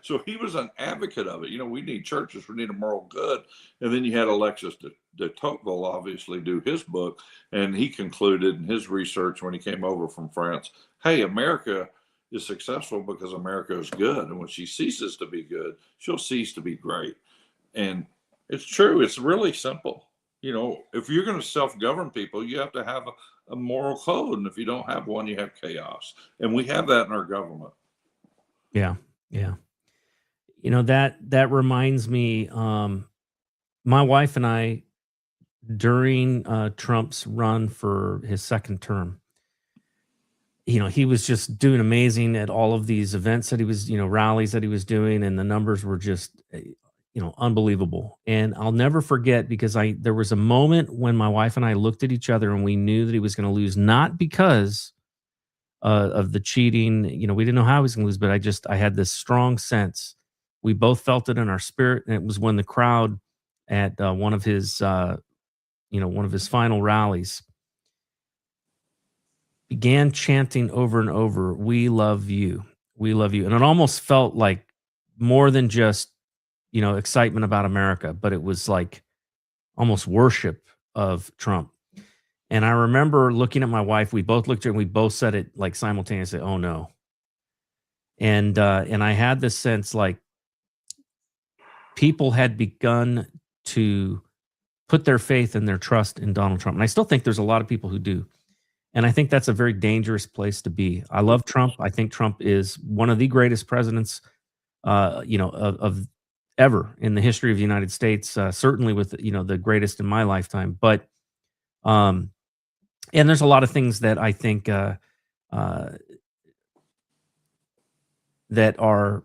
So he was an advocate of it. We need churches, we need a moral good. And then you had Alexis de Tocqueville obviously do his book, and he concluded in his research when he came over from France, hey, America is successful because America is good, and when she ceases to be good, she'll cease to be great. And it's true. It's really simple. If you're going to self-govern people, you have to have a moral code, and if you don't have one, you have chaos. And we have that in our government. Yeah. That reminds me, my wife and I, during Trump's run for his second term, he was just doing amazing at all of these events that he was, rallies that he was doing, and the numbers were just, unbelievable. And I'll never forget, because there was a moment when my wife and I looked at each other and we knew that he was going to lose, not because of the cheating. We didn't know how he was going to lose, but I had this strong sense. We both felt it in our spirit. And it was when the crowd at one of his final rallies began chanting over and over, "We love you. We love you." And it almost felt like more than just, excitement about America, but it was like almost worship of Trump. And I remember looking at my wife, we both looked at her and we both said it like simultaneously, "Oh no." And I had this sense like people had begun to put their faith and their trust in Donald Trump. And I still think there's a lot of people who do. And I think that's a very dangerous place to be. I love Trump. I think Trump is one of the greatest presidents, of ever in the history of the United States. Certainly with the greatest in my lifetime. But um, and there's a lot of things that I think uh, that are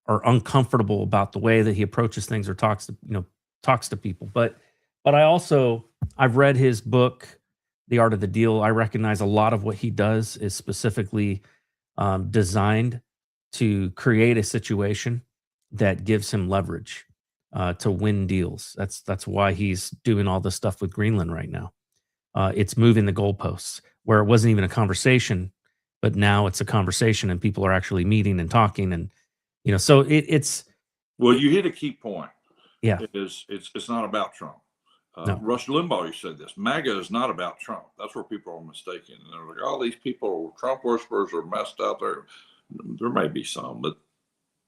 uncomfortable about the way that he approaches things or talks to people. But I've read his book, The Art of the Deal. I recognize a lot of what he does is specifically designed to create a situation that gives him leverage to win deals. That's why he's doing all this stuff with Greenland right now. It's moving the goalposts where it wasn't even a conversation, but now it's a conversation and people are actually meeting and talking, and so it's Well, you hit a key point. yeah. It's not about Trump. No. Rush Limbaugh, you said this. MAGA is not about Trump. That's where people are mistaken. And they're like, all these people, Trump worshippers, are messed up. There may be some, but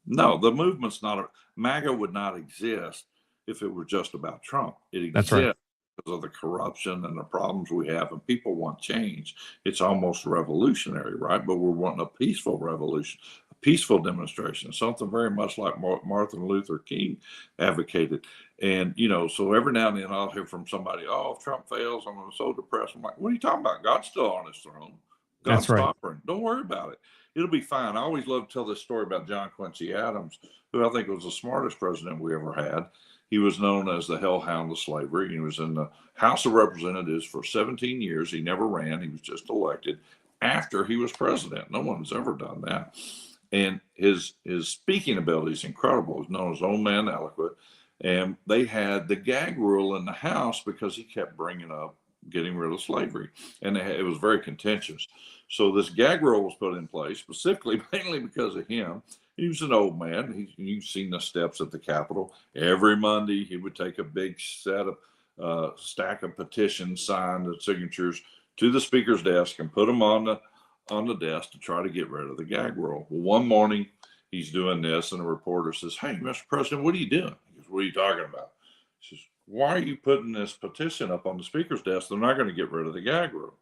no, the movement's not. MAGA would not exist if it were just about Trump. It exists That's right. because of the corruption and the problems we have, and people want change. It's almost revolutionary, right? But we're wanting a peaceful revolution, a peaceful demonstration, something very much like Martin Luther King advocated. And, so every now and then I'll hear from somebody, oh, if Trump fails, I'm so depressed. I'm like, what are you talking about? God's still on his throne. God's That's right. sovereign. Don't worry about it. It'll be fine. I always love to tell this story about John Quincy Adams, who I think was the smartest president we ever had. He was known as the hellhound of slavery. He was in the House of Representatives for 17 years. He never ran. He was just elected after he was president. No one's ever done that. And his speaking ability is incredible. He's known as Old Man Eloquent. And they had the gag rule in the House because he kept bringing up getting rid of slavery. And it was very contentious. So this gag rule was put in place specifically, mainly because of him. He was an old man. You've seen the steps at the Capitol. Every Monday, he would take a big stack of petitions signed and signatures to the speaker's desk and put them on the desk to try to get rid of the gag rule. Well, one morning, he's doing this, and a reporter says, "Hey, Mr. President, what are you doing?" He goes, "What are you talking about?" He says, "Why are you putting this petition up on the speaker's desk? They're not going to get rid of the gag rule."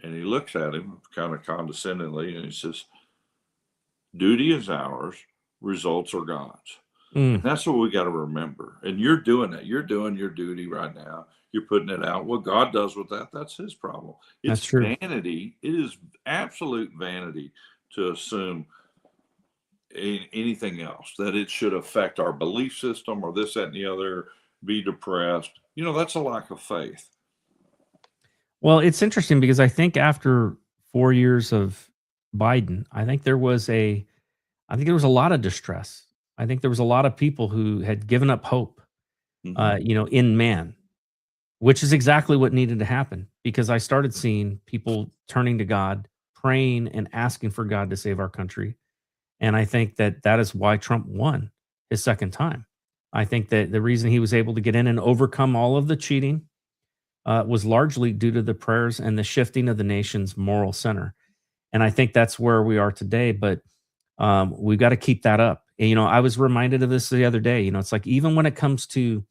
And he looks at him kind of condescendingly, and he says, "Duty is ours, results are God's." And that's what we got to remember. And you're doing that. You're doing your duty right now. You're putting it out. What God does with that, that's his problem. It's That's true. vanity. It is absolute vanity to assume anything else, that it should affect our belief system or this, that, and the other, be depressed. That's a lack of faith. Well, it's interesting because I think after 4 years of Biden, I think there was a lot of distress. I think there was a lot of people who had given up hope, in man, which is exactly what needed to happen, because I started seeing people turning to God, praying and asking for God to save our country. And I think that is why Trump won his second time. I think that the reason he was able to get in and overcome all of the cheating was largely due to the prayers and the shifting of the nation's moral center. And I think that's where we are today. But we've got to keep that up. And, I was reminded of this the other day. It's like, even when it comes to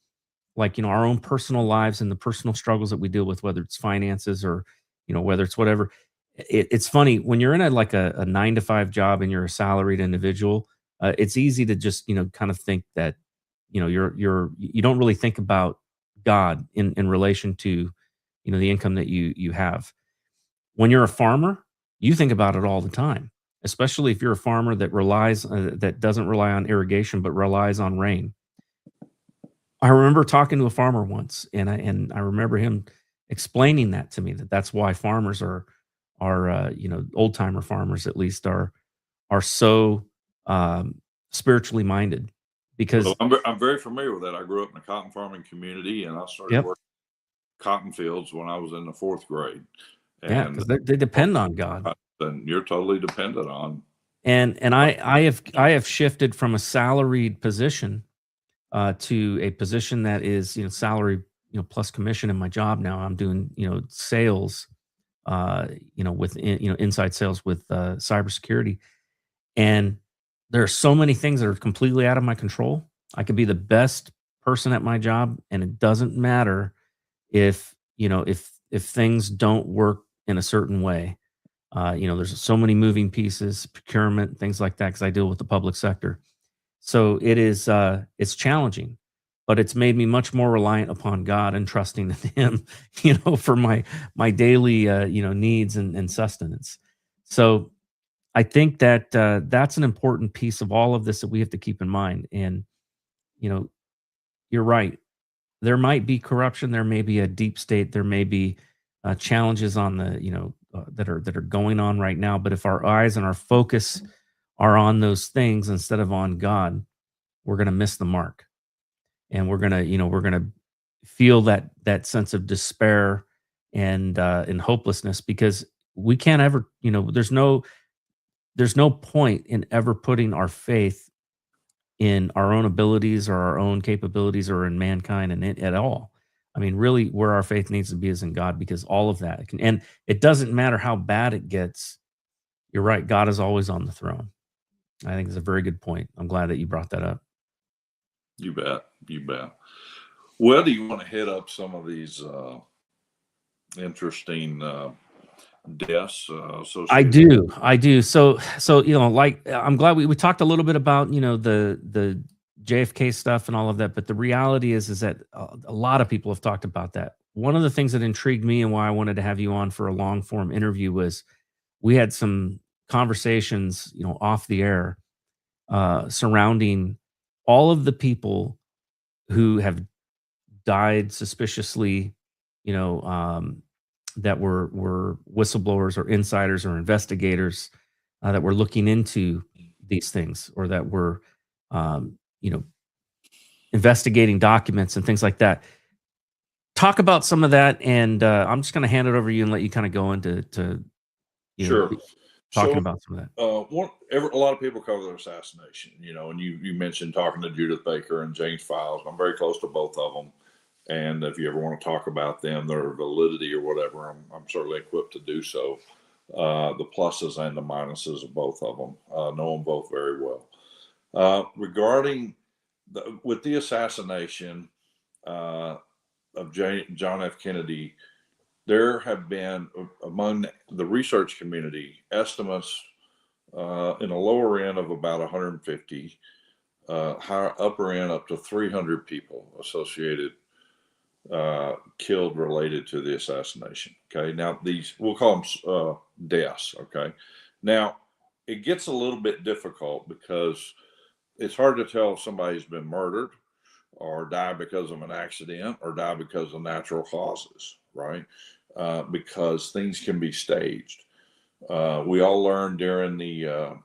our own personal lives and the personal struggles that we deal with, whether it's finances or, whether it's whatever, it's funny when you're in a 9-to-5 job and you're a salaried individual, it's easy to just, kind of think that, you don't really think about God in relation to, the income that you have. When you're a farmer, you think about it all the time, especially if you're a farmer that doesn't rely on irrigation, but relies on rain. I remember talking to a farmer once, and I remember him explaining that to me, that's why farmers are old timer farmers at least are so spiritually minded, because I'm very familiar with that. I grew up in a cotton farming community, and I started working cotton fields when I was in the 4th grade. And because they depend on God. And you're totally dependent on. And I have shifted from a salaried position to a position that is salary plus commission in my job now. I'm doing sales, inside sales with cybersecurity, and there are so many things that are completely out of my control. I could be the best person at my job, and it doesn't matter if things don't work in a certain way. There's so many moving pieces, procurement, things like that, because I deal with the public sector. So it's challenging, but it's made me much more reliant upon God and trusting in Him, for my daily, needs and sustenance. So I think that that's an important piece of all of this that we have to keep in mind. And you're right. There might be corruption. There may be a deep state. There may be challenges on the that are going on right now. But if our eyes and our focus are on those things instead of on God, we're going to miss the mark, and we're gonna feel that sense of despair and hopelessness, because we can't ever, there's no point in ever putting our faith in our own abilities or our own capabilities or in mankind and at all. I mean, really, where our faith needs to be is in God, because all of that and it doesn't matter how bad it gets. You're right. God is always on the throne. I think it's a very good point. I'm glad that you brought that up. You bet. You bet. Well, do you want to hit up some of these interesting deaths associated? I do. So I'm glad we talked a little bit about the JFK stuff and all of that, but the reality is that a lot of people have talked about that. One of the things that intrigued me and why I wanted to have you on for a long form interview was we had some conversations, off the air, surrounding all of the people who have died suspiciously, that were whistleblowers or insiders or investigators that were looking into these things, or that were, investigating documents and things like that. Talk about some of that, and I'm just going to hand it over to you and let you kind of go into Sure. talking about some of that. A lot of people cover the assassination, and you mentioned talking to Judith Baker and James Files. I'm very close to both of them. And if you ever want to talk about them, their validity or whatever, I'm certainly equipped to do so. The pluses and the minuses of both of them. Know them both very well. Regarding with the assassination of John F. Kennedy, there have been, among the research community, estimates in a lower end of about 150, higher upper end up to 300 people associated, killed related to the assassination. Okay, now these, we'll call them deaths. Okay, now it gets a little bit difficult because it's hard to tell if somebody's been murdered or died because of an accident or died because of natural causes, right? Because things can be staged. We all learned during the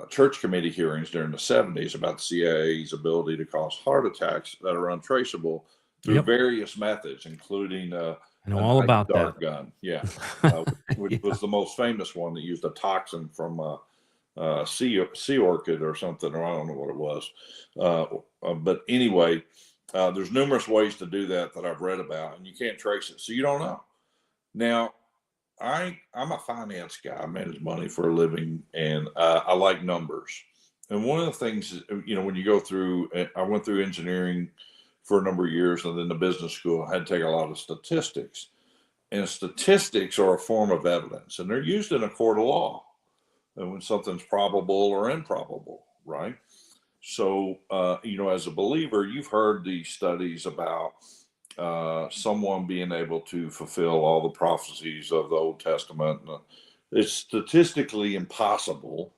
church committee hearings during the 70s about the CIA's ability to cause heart attacks that are untraceable through various methods, including I know all about dart that gun, which was the most famous one that used a toxin from sea orchid or something, or I don't know what it was. But anyway, there's numerous ways to do that I've read about, and you can't trace it, so you don't know. Now, I'm a finance guy. I manage money for a living, and I like numbers. And one of the things, when you go through, I went through engineering for a number of years, and then the business school, I had to take a lot of statistics. And statistics are a form of evidence, and they're used in a court of law. And when something's probable or improbable, right? So, as a believer, you've heard these studies about someone being able to fulfill all the prophecies of the Old Testament. It's statistically impossible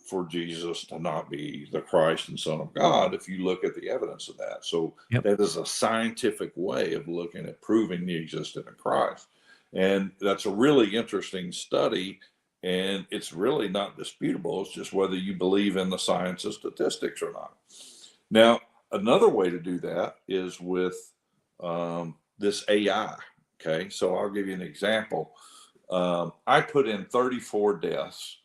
for Jesus to not be the Christ and Son of God if you look at the evidence of that. So that is a scientific way of looking at proving the existence of Christ. And that's a really interesting study. And it's really not disputable. It's just whether you believe in the science of statistics or not. Now, another way to do that is with this AI. Okay, so I'll give you an example. I put in 34 deaths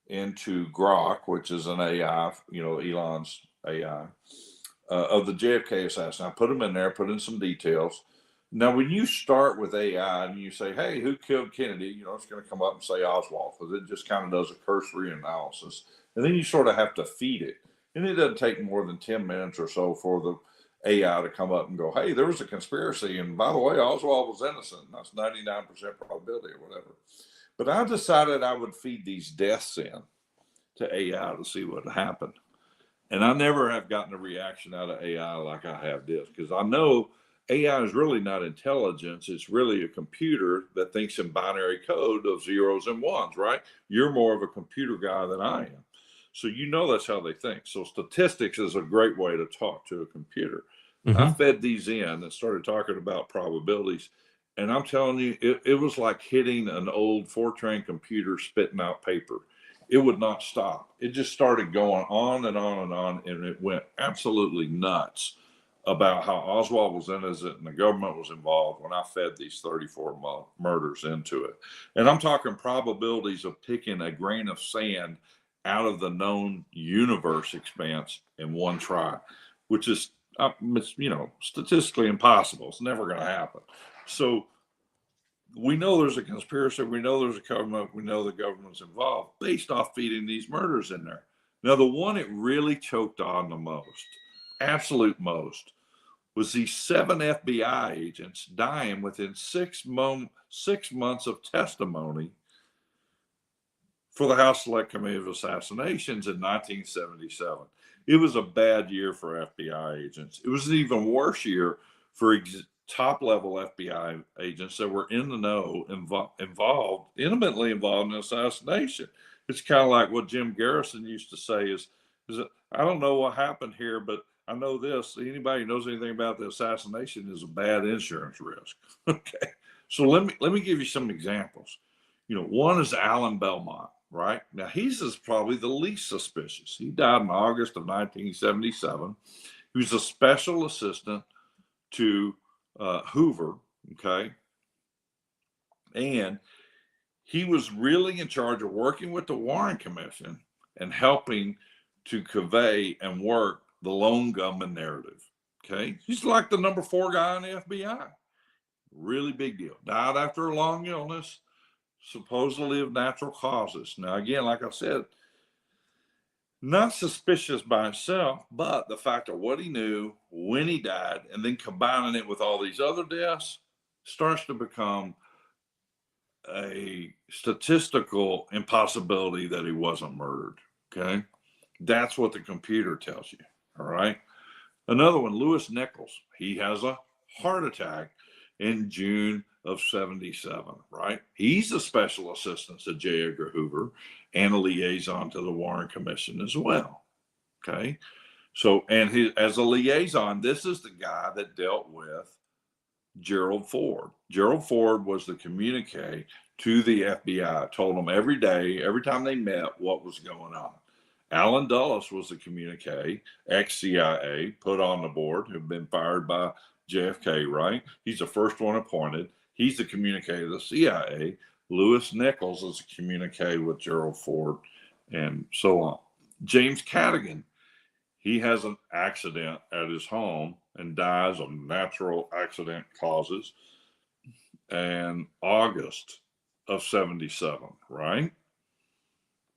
into Grok, which is an AI, Elon's AI, of the JFK assassination. I put them in there, put in some details. Now, when you start with AI and you say, hey, who killed Kennedy? It's going to come up and say Oswald, because it just kind of does a cursory analysis. And then you sort of have to feed it. And it doesn't take more than 10 minutes or so for the AI to come up and go, hey, there was a conspiracy, and by the way, Oswald was innocent. That's 99% probability or whatever. But I decided I would feed these deaths in to AI to see what happened. And I never have gotten a reaction out of AI like I have this, because I know AI is really not intelligence. It's really a computer that thinks in binary code of zeros and ones, right? You're more of a computer guy than I am. So you know that's how they think. So statistics is a great way to talk to a computer. I fed these in and started talking about probabilities. And I'm telling you, it was like hitting an old Fortran computer spitting out paper. It would not stop. It just started going on and on and on. And it went absolutely nuts about how Oswald was innocent and the government was involved when I fed these 34 murders into it. And I'm talking probabilities of picking a grain of sand out of the known universe expanse in one try, which is, statistically impossible. It's never going to happen. So we know there's a conspiracy. We know there's a government. We know the government's involved based off feeding these murders in there. Now, the one it really choked on the most, absolute most, was these 7 FBI agents dying within 6 months of testimony for the House Select Committee of Assassinations in 1977. It was a bad year for FBI agents. It was an even worse year for top-level FBI agents that were in the know, intimately involved in assassination. It's kind of like what Jim Garrison used to say is I don't know what happened here, but I know this. Anybody who knows anything about the assassination is a bad insurance risk. Okay. So let me give you some examples. One is Alan Belmont, right? Now, he's probably the least suspicious. He died in August of 1977. He was a special assistant to Hoover, okay? And he was really in charge of working with the Warren Commission and helping to convey and work the lone gunman narrative, okay? He's like the number 4 guy in the FBI. Really big deal. Died after a long illness, supposedly of natural causes. Now, again, like I said, not suspicious by himself, but the fact of what he knew, when he died, and then combining it with all these other deaths starts to become a statistical impossibility that he wasn't murdered, okay? That's what the computer tells you, all right? Another one, Lewis Nichols. He has a heart attack in June of 77, right? He's a special assistant to J. Edgar Hoover and a liaison to the Warren Commission as well, okay? So, and as a liaison, this is the guy that dealt with Gerald Ford. Gerald Ford was the communique to the FBI, told them every day, every time they met, what was going on. Alan Dulles was the communique, ex-CIA, put on the board, who'd been fired by JFK, right? He's the first one appointed. He's the communique of the CIA. Lewis Nichols is a communique with Gerald Ford, and so on. James Cadigan, he has an accident at his home and dies of natural accident causes in August of 77, right?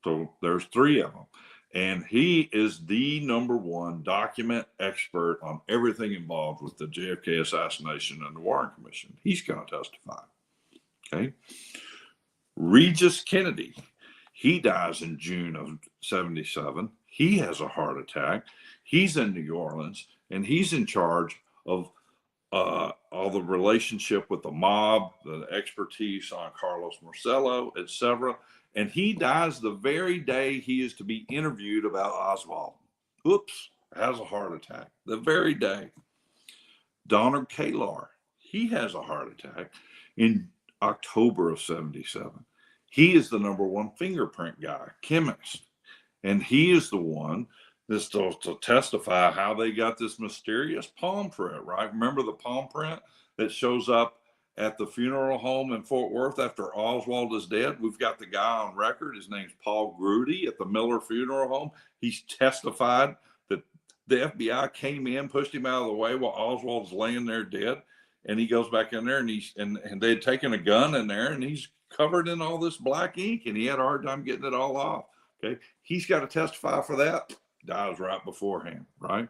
So there's 3 of them. And he is the number 1 document expert on everything involved with the JFK assassination and the Warren Commission. He's going to testify. Okay. Regis Kennedy, he dies in June of 77. He has a heart attack. He's in New Orleans, and he's in charge of all the relationship with the mob, the expertise on Carlos Marcello, etc. And he dies the very day he is to be interviewed about Oswald. Oops, has a heart attack the very day. Donald Kalar, he has a heart attack in October of 77. He is the number 1 fingerprint guy, chemist. And he is the one that's to testify how they got this mysterious palm print, right? Remember the palm print that shows up at the funeral home in Fort Worth after Oswald is dead? We've got the guy on record. His name's Paul Grudy at the Miller Funeral Home. He's testified that the FBI came in, pushed him out of the way while Oswald's laying there dead. And he goes back in there and they had taken a gun in there, and he's covered in all this black ink, and he had a hard time getting it all off. Okay. He's got to testify for that. Dies right beforehand, right?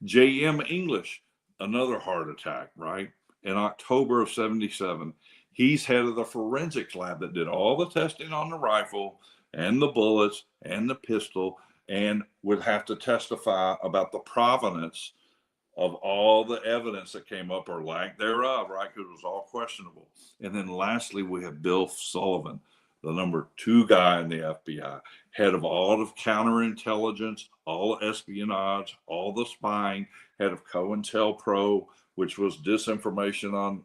J.M. English, another heart attack, right? In October of 77, he's head of the forensics lab that did all the testing on the rifle and the bullets and the pistol, and would have to testify about the provenance of all the evidence that came up, or lack thereof, right? Because it was all questionable. And then lastly, we have Bill Sullivan, the #2 guy in the FBI, head of all of counterintelligence, all espionage, all the spying, head of COINTELPRO, which was disinformation on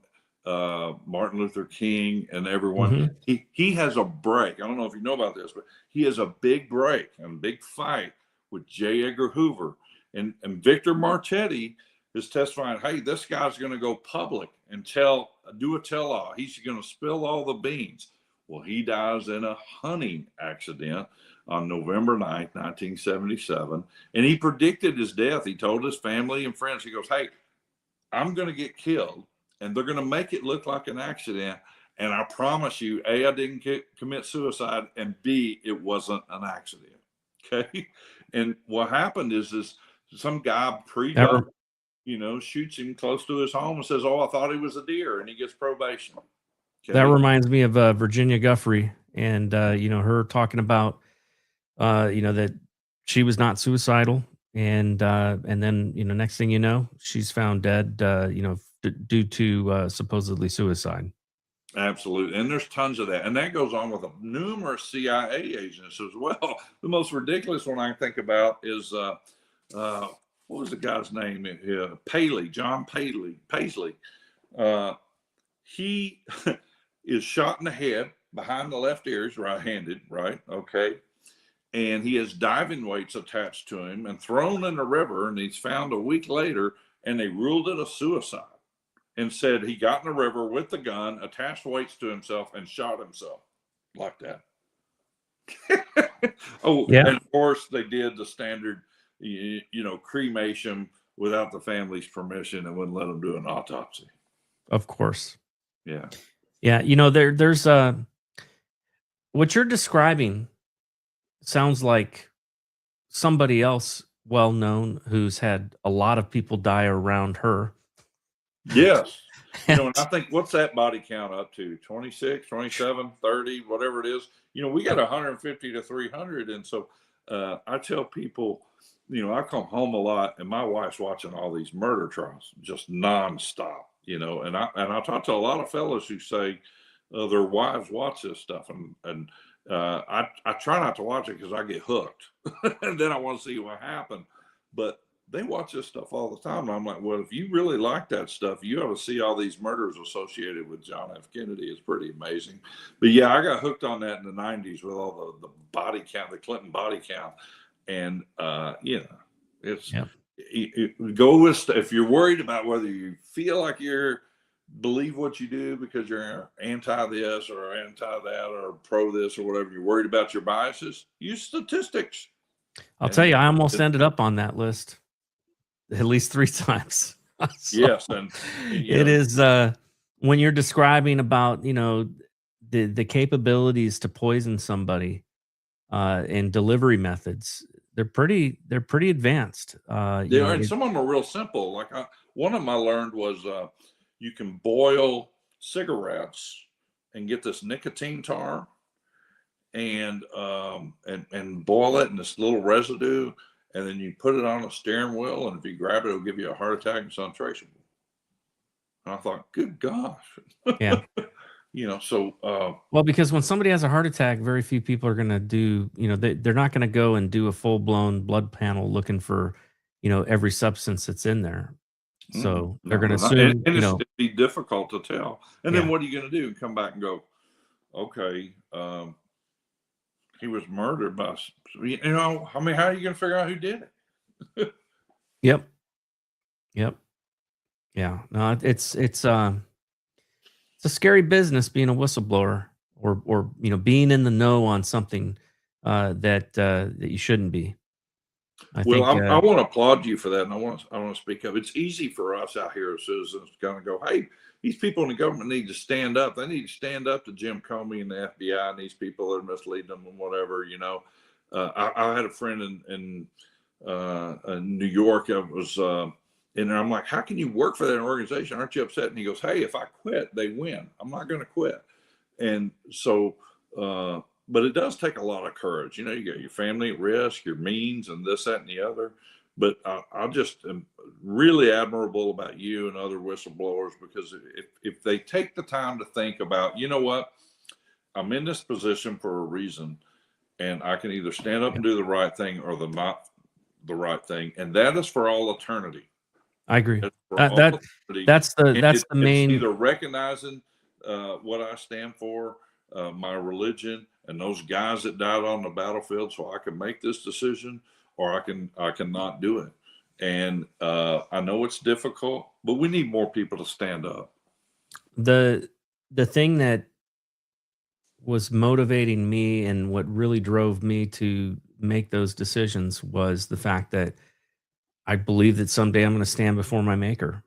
Martin Luther King and everyone. He has a break. I don't know if you know about this, but he has a big break and big fight with J. Edgar Hoover. And Victor Marchetti is testifying, hey, this guy's going to go public and do a tell-all. He's going to spill all the beans. Well, he dies in a hunting accident on November 9th, 1977. And he predicted his death. He told his family and friends, he goes, hey, I'm going to get killed, and they're going to make it look like an accident. And I promise you, A, I didn't commit suicide, and B, it wasn't an accident. Okay. And what happened is some guy shoots him close to his home and says, oh, I thought he was a deer, and he gets probation. Okay. That reminds me of Virginia Guffrey, and her talking about that she was not suicidal, and then next thing you know, she's found dead due to supposedly suicide. Absolutely. And there's tons of that. And that goes on with numerous CIA agents as well. The most ridiculous one I can think about is, what was the guy's name? John Paisley. He is shot in the head behind the left ear. He's right-handed, right? Okay. And he has diving weights attached to him and thrown in the river. And he's found a week later, and they ruled it a suicide. And said he got in the river with the gun, attached weights to himself, and shot himself like that. Oh, yeah. And of course they did the standard, cremation without the family's permission, and wouldn't let them do an autopsy. Of course. Yeah. Yeah. There's what you're describing sounds like somebody else well-known who's had a lot of people die around her. Yes. And I think, what's that body count up to? 26, 27, 30, whatever it is. We got 150 to 300. And so I tell people, I come home a lot, and my wife's watching all these murder trials just nonstop, and I talk to a lot of fellows who say their wives watch this stuff. And I try not to watch it because I get hooked. And then I want to see what happened. But they watch this stuff all the time. And I'm like, well, if you really like that stuff, you ought to see all these murders associated with John F. Kennedy. It's pretty amazing. But yeah, I got hooked on that in the 90s with all the body count, the Clinton body count. And, it's, go with, if you're worried about whether you feel like believe what you do because you're anti this or anti that or pro this or whatever, you're worried about your biases, use statistics. I'll tell you, I almost ended up on that list at least 3 times. So yes. And it is when you're describing about, the capabilities to poison somebody and delivery methods, they're pretty advanced. And some of them are real simple. Like one of them I learned was you can boil cigarettes and get this nicotine tar and boil it in this little residue, and then you put it on a steering wheel, and if you grab it, it'll give you a heart attack, and it's untraceable. And I thought, good gosh. Yeah. Well, because when somebody has a heart attack, very few people are going to do, they're not going to go and do a full-blown blood panel looking for, every substance that's in there. So they're going to assume, it'd be difficult to tell. And then what are you going to do? Come back and go, okay, he was murdered by, how are you going to figure out who did it? Yep. Yeah. No, it's a scary business being a whistleblower or being in the know on something that you shouldn't be. I want to applaud you for that, and I want to speak up. It's easy for us out here as citizens to kind of go, hey, these people in the government need to stand up. They need to stand up to Jim Comey and the FBI and these people that are misleading them and whatever. I had a friend in New York. I was And I'm like, how can you work for that organization? Aren't you upset? And he goes, hey, if I quit, they win. I'm not going to quit. And so, but it does take a lot of courage. You know, you got your family at risk, your means, and this, that, and the other. But I just am really admirable about you and other whistleblowers, because if they take the time to think about, you know what, I'm in this position for a reason, and I can either stand up and do the right thing or not the right thing, and that is for all eternity. I agree. That's the main. It's either recognizing what I stand for, my religion, and those guys that died on the battlefield, so I can make this decision, or I can not do it. And I know it's difficult, but we need more people to stand up. The thing that was motivating me and what really drove me to make those decisions was the fact that I believe that someday I'm going to stand before my maker.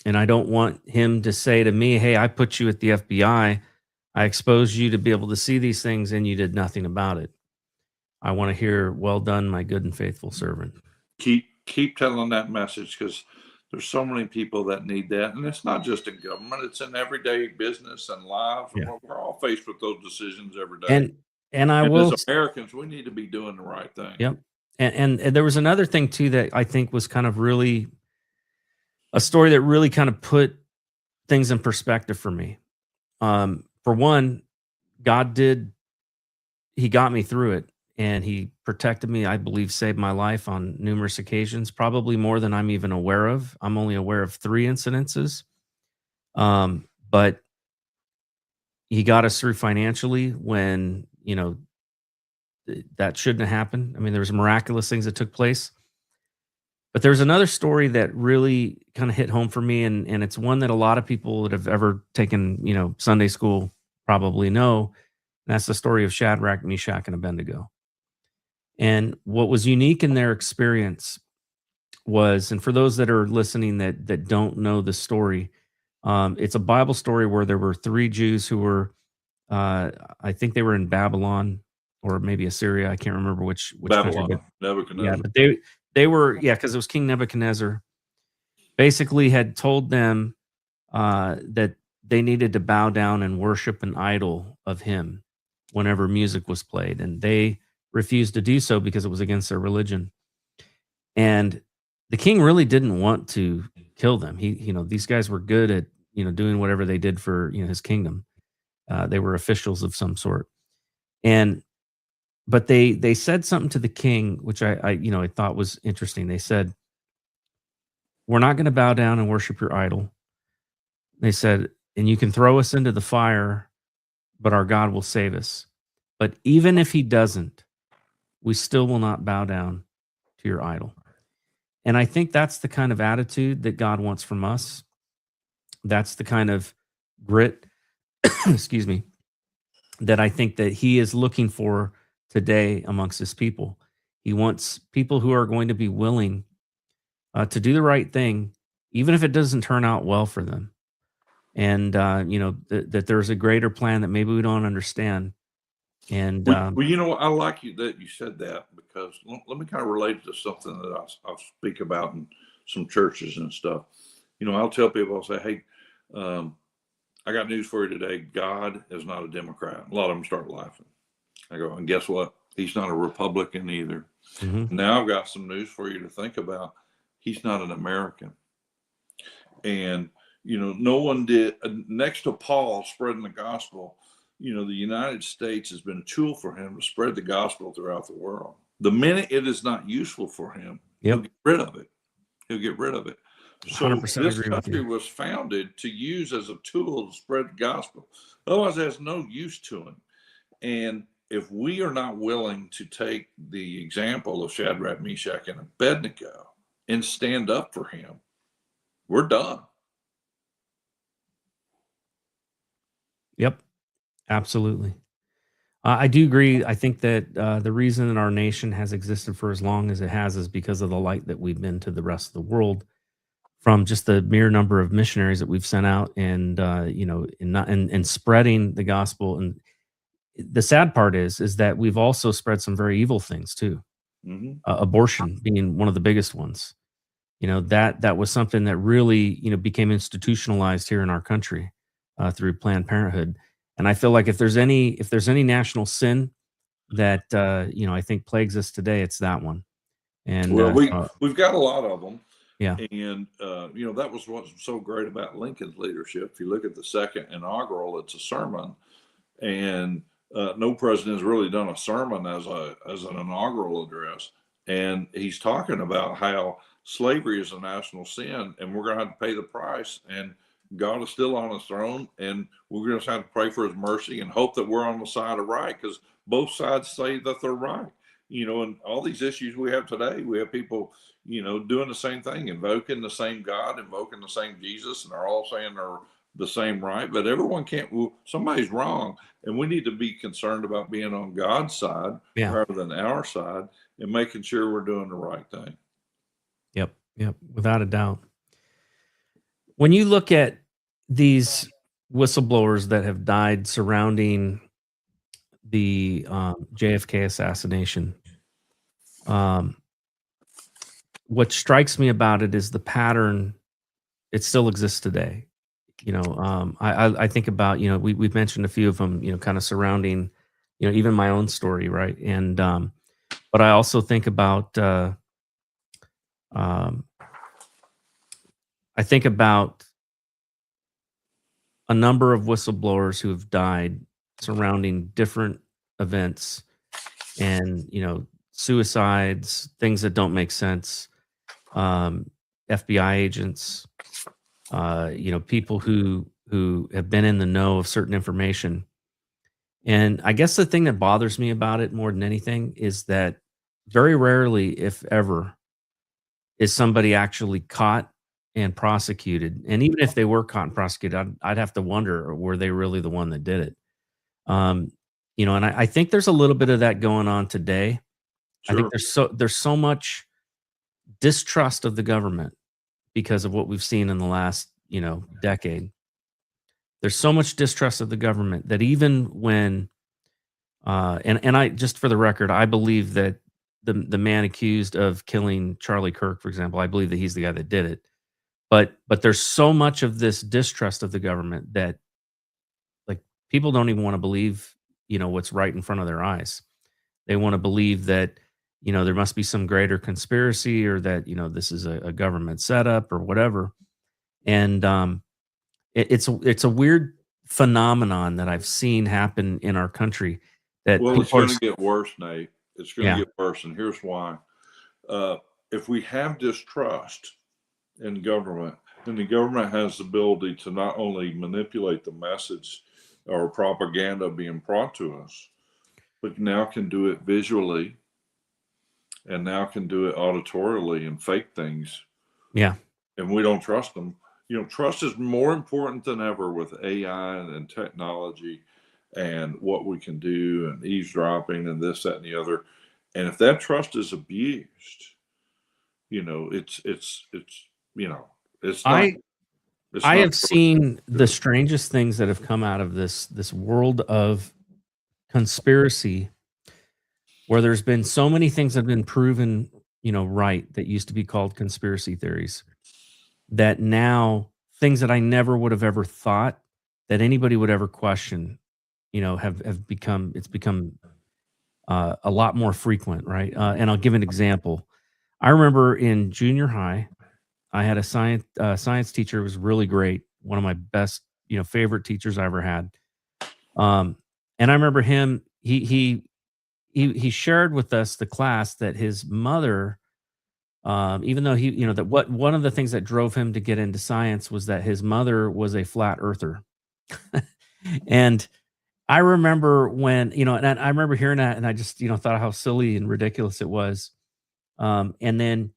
And I don't want him to say to me, hey, I put you at the FBI. I exposed you to be able to see these things and you did nothing about it. I want to hear, well done, my good and faithful servant. Keep telling that message, because there's so many people that need that. And it's not just in government, it's in everyday business and life. Yeah. We're all faced with those decisions every day. And as Americans, we need to be doing the right thing. Yep. And there was another thing too that I think was kind of really a story that really kind of put things in perspective for me. For one, he got me through it, and he protected me. I believe saved my life on numerous occasions, probably more than I'm even aware of. I'm only aware of 3 incidences. But he got us through financially when, you know, that shouldn't have happened. I mean, there was miraculous things that took place. But there's another story that really kind of hit home for me, and it's one that a lot of people that have ever taken, you know, Sunday school probably know. And that's the story of Shadrach, Meshach, and Abednego. And what was unique in their experience was, and for those that are listening that don't know the story, it's a Bible story where there were 3 Jews who were, I think they were in Babylon or maybe Assyria. I can't remember which Babylon, country. Nebuchadnezzar. Yeah, but they were, because it was King Nebuchadnezzar, basically had told them that they needed to bow down and worship an idol of him whenever music was played, and they refused to do so because it was against their religion. And the king really didn't want to kill them. These guys were good at, doing whatever they did for, his kingdom. They were officials of some sort. But they said something to the king, which I thought was interesting. They said, "We're not going to bow down and worship your idol." They said, "And you can throw us into the fire, but our God will save us. But even if he doesn't, we still will not bow down to your idol." And I think that's the kind of attitude that God wants from us. That's the kind of grit, excuse me, that I think that he is looking for today amongst his people. He wants people who are going to be willing to do the right thing, even if it doesn't turn out well for them. And, that there's a greater plan that maybe we don't understand. And well, I like you that you said that, because let me kind of relate to something that I'll speak about in some churches and stuff. I'll tell people, I'll say, hey, I got news for you today. God is not a Democrat. A lot of them start laughing. I go, and guess what? He's not a Republican either. Mm-hmm. Now I've got some news for you to think about. He's not an American. And, no one did, next to Paul spreading the gospel, the United States has been a tool for him to spread the gospel throughout the world. The minute it is not useful for him, He'll get rid of it. He'll get rid of it. So this country was founded to use as a tool to spread the gospel. Otherwise, it has no use to him. And if we are not willing to take the example of Shadrach, Meshach, and Abednego and stand up for him, we're done. Yep, absolutely. I do agree. I think that the reason that our nation has existed for as long as it has is because of the light that we've been to the rest of the world, from just the mere number of missionaries that we've sent out, and and spreading the gospel. And the sad part is that we've also spread some very evil things too. Mm-hmm. Abortion being one of the biggest ones. that was something that really, became institutionalized here in our country through Planned Parenthood. And I feel like if there's any national sin that I think plagues us today, it's that one. And Well, we've got a lot of them. yeah, And, that was what's so great about Lincoln's leadership. If you look at the second inaugural, it's a sermon. And no president has really done a sermon as an inaugural address. And he's talking about how slavery is a national sin and we're going to have to pay the price. And God is still on his throne. And we're going to have to pray for his mercy and hope that we're on the side of right, because both sides say that they're right. And all these issues we have today, we have people, doing the same thing, invoking the same God, invoking the same Jesus, and they're all saying they're the same right. But everyone can't, somebody's wrong. And we need to be concerned about being on God's side rather than our side and making sure we're doing the right thing. Yep, without a doubt. When you look at these whistleblowers that have died surrounding the JFK assassination, what strikes me about it is the pattern. It still exists today. I think about, we've mentioned a few of them, kind of surrounding, even my own story, right? And but I also think about a number of whistleblowers who have died surrounding different events and, suicides, things that don't make sense, FBI agents, people who have been in the know of certain information. And I guess the thing that bothers me about it more than anything is that very rarely, if ever, is somebody actually caught and prosecuted. And even if they were caught and prosecuted, I'd have to wonder, were they really the one that did it? And I think there's a little bit of that going on today. Sure. I think there's so much distrust of the government because of what we've seen in the last, decade. There's so much distrust of the government that even when, and I, just for the record, I believe that the man accused of killing Charlie Kirk, for example, I believe that he's the guy that did it. But there's so much of this distrust of the government that, like, people don't even want to believe, what's right in front of their eyes. They want to believe that, there must be some greater conspiracy, or that, this is a government setup or whatever. And it's a weird phenomenon that I've seen happen in our country. That it's going to get worse, Nate. It's going to get worse, and here's why. If we have distrust in government, then the government has the ability to not only manipulate the message or propaganda being brought to us, but now can do it visually, and now can do it auditorially and fake things. Yeah. And we don't trust them. Trust is more important than ever with AI and technology and what we can do and eavesdropping and this, that, and the other. And if that trust is abused, I have seen the strangest things that have come out of this world of conspiracy, where there's been so many things that have been proven, right, that used to be called conspiracy theories, that now things that I never would have ever thought that anybody would ever question, have become a lot more frequent, right? And I'll give an example. I remember in junior high, I had a science teacher who was really great, one of my best, favorite teachers I ever had. And I remember him. He shared with us, the class, that his mother, even though one of the things that drove him to get into science was that his mother was a flat earther. And I remember when, and I remember hearing that, and I just, thought how silly and ridiculous it was. And then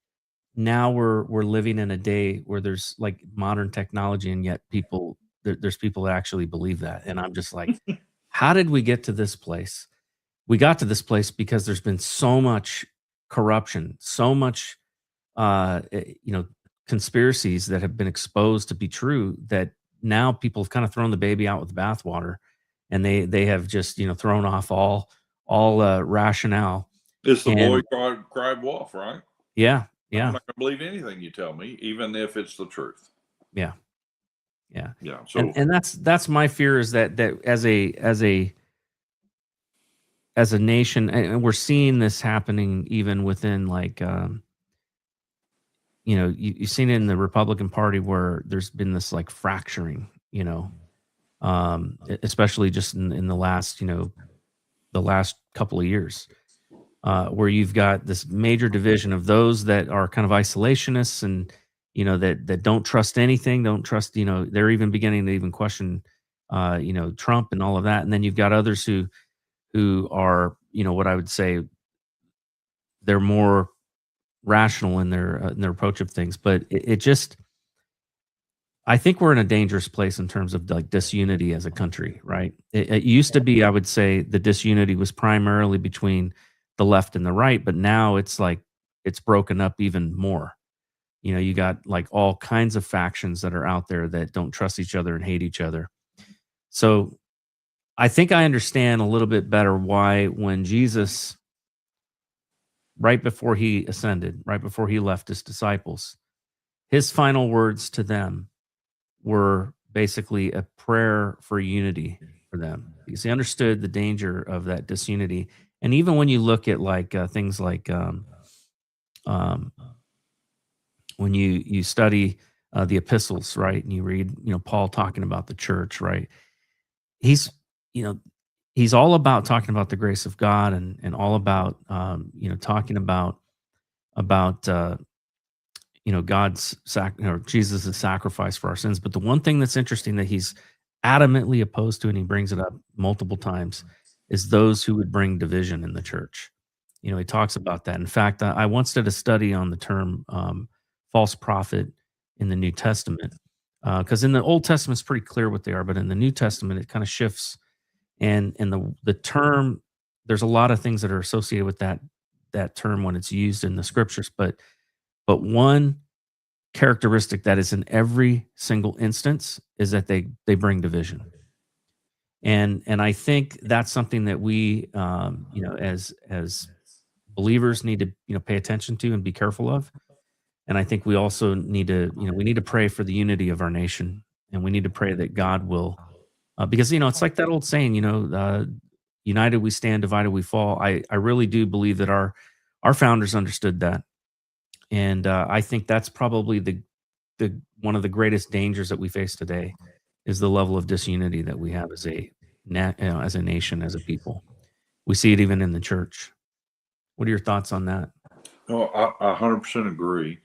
now we're living in a day where there's like modern technology, and yet there's people that actually believe that. And I'm just like, how did we get to this place? We got to this place because there's been so much corruption, so much, conspiracies that have been exposed to be true, that now people have kind of thrown the baby out with the bathwater, and they have just, thrown off all rationale. It's the boy cried wolf, right? Yeah. Yeah. I'm not going to believe anything you tell me, even if it's the truth. Yeah. Yeah. Yeah. So And that's my fear, is that as a nation, and we're seeing this happening even within, like, you've seen it in the Republican Party, where there's been this, like, fracturing, especially just in the last, the last couple of years, where you've got this major division of those that are kind of isolationists, and that don't trust anything, don't trust, they're even beginning to even question, Trump and all of that, and then you've got others who are, what I would say, they're more rational in their approach of things, but it just, I think we're in a dangerous place in terms of, like, disunity as a country, right? It used to be, I would say, the disunity was primarily between the left and the right, but now it's like it's broken up even more. You got, like, all kinds of factions that are out there that don't trust each other and hate each other. So I think I understand a little bit better why, when Jesus, right before he ascended, right before he left his disciples, his final words to them were basically a prayer for unity for them, because he understood the danger of that disunity. And even when you look at, like, things like, um, when you study the epistles, right, and you read, Paul talking about the church, right? He's, you know, he's all about talking about the grace of God, and all about, talking about God's or Jesus' sacrifice for our sins. But the one thing that's interesting that he's adamantly opposed to, and he brings it up multiple times, is those who would bring division in the church. He talks about that. In fact, I once did a study on the term false prophet in the New Testament, because in the Old Testament it's pretty clear what they are, but in the New Testament it kind of shifts. And the term, there's a lot of things that are associated with that term when it's used in the scriptures, but one characteristic that is in every single instance is that they bring division. And I think that's something that we, as believers, need to pay attention to and be careful of. And I think we also need to, we need to pray for the unity of our nation, and we need to pray that God will, because it's like that old saying, united we stand, divided we fall. I really do believe that our founders understood that, and I think that's probably the one of the greatest dangers that we face today, is the level of disunity that we have as a as a nation, as a people. We see it even in the church. What are your thoughts on that? No, I 100% agree.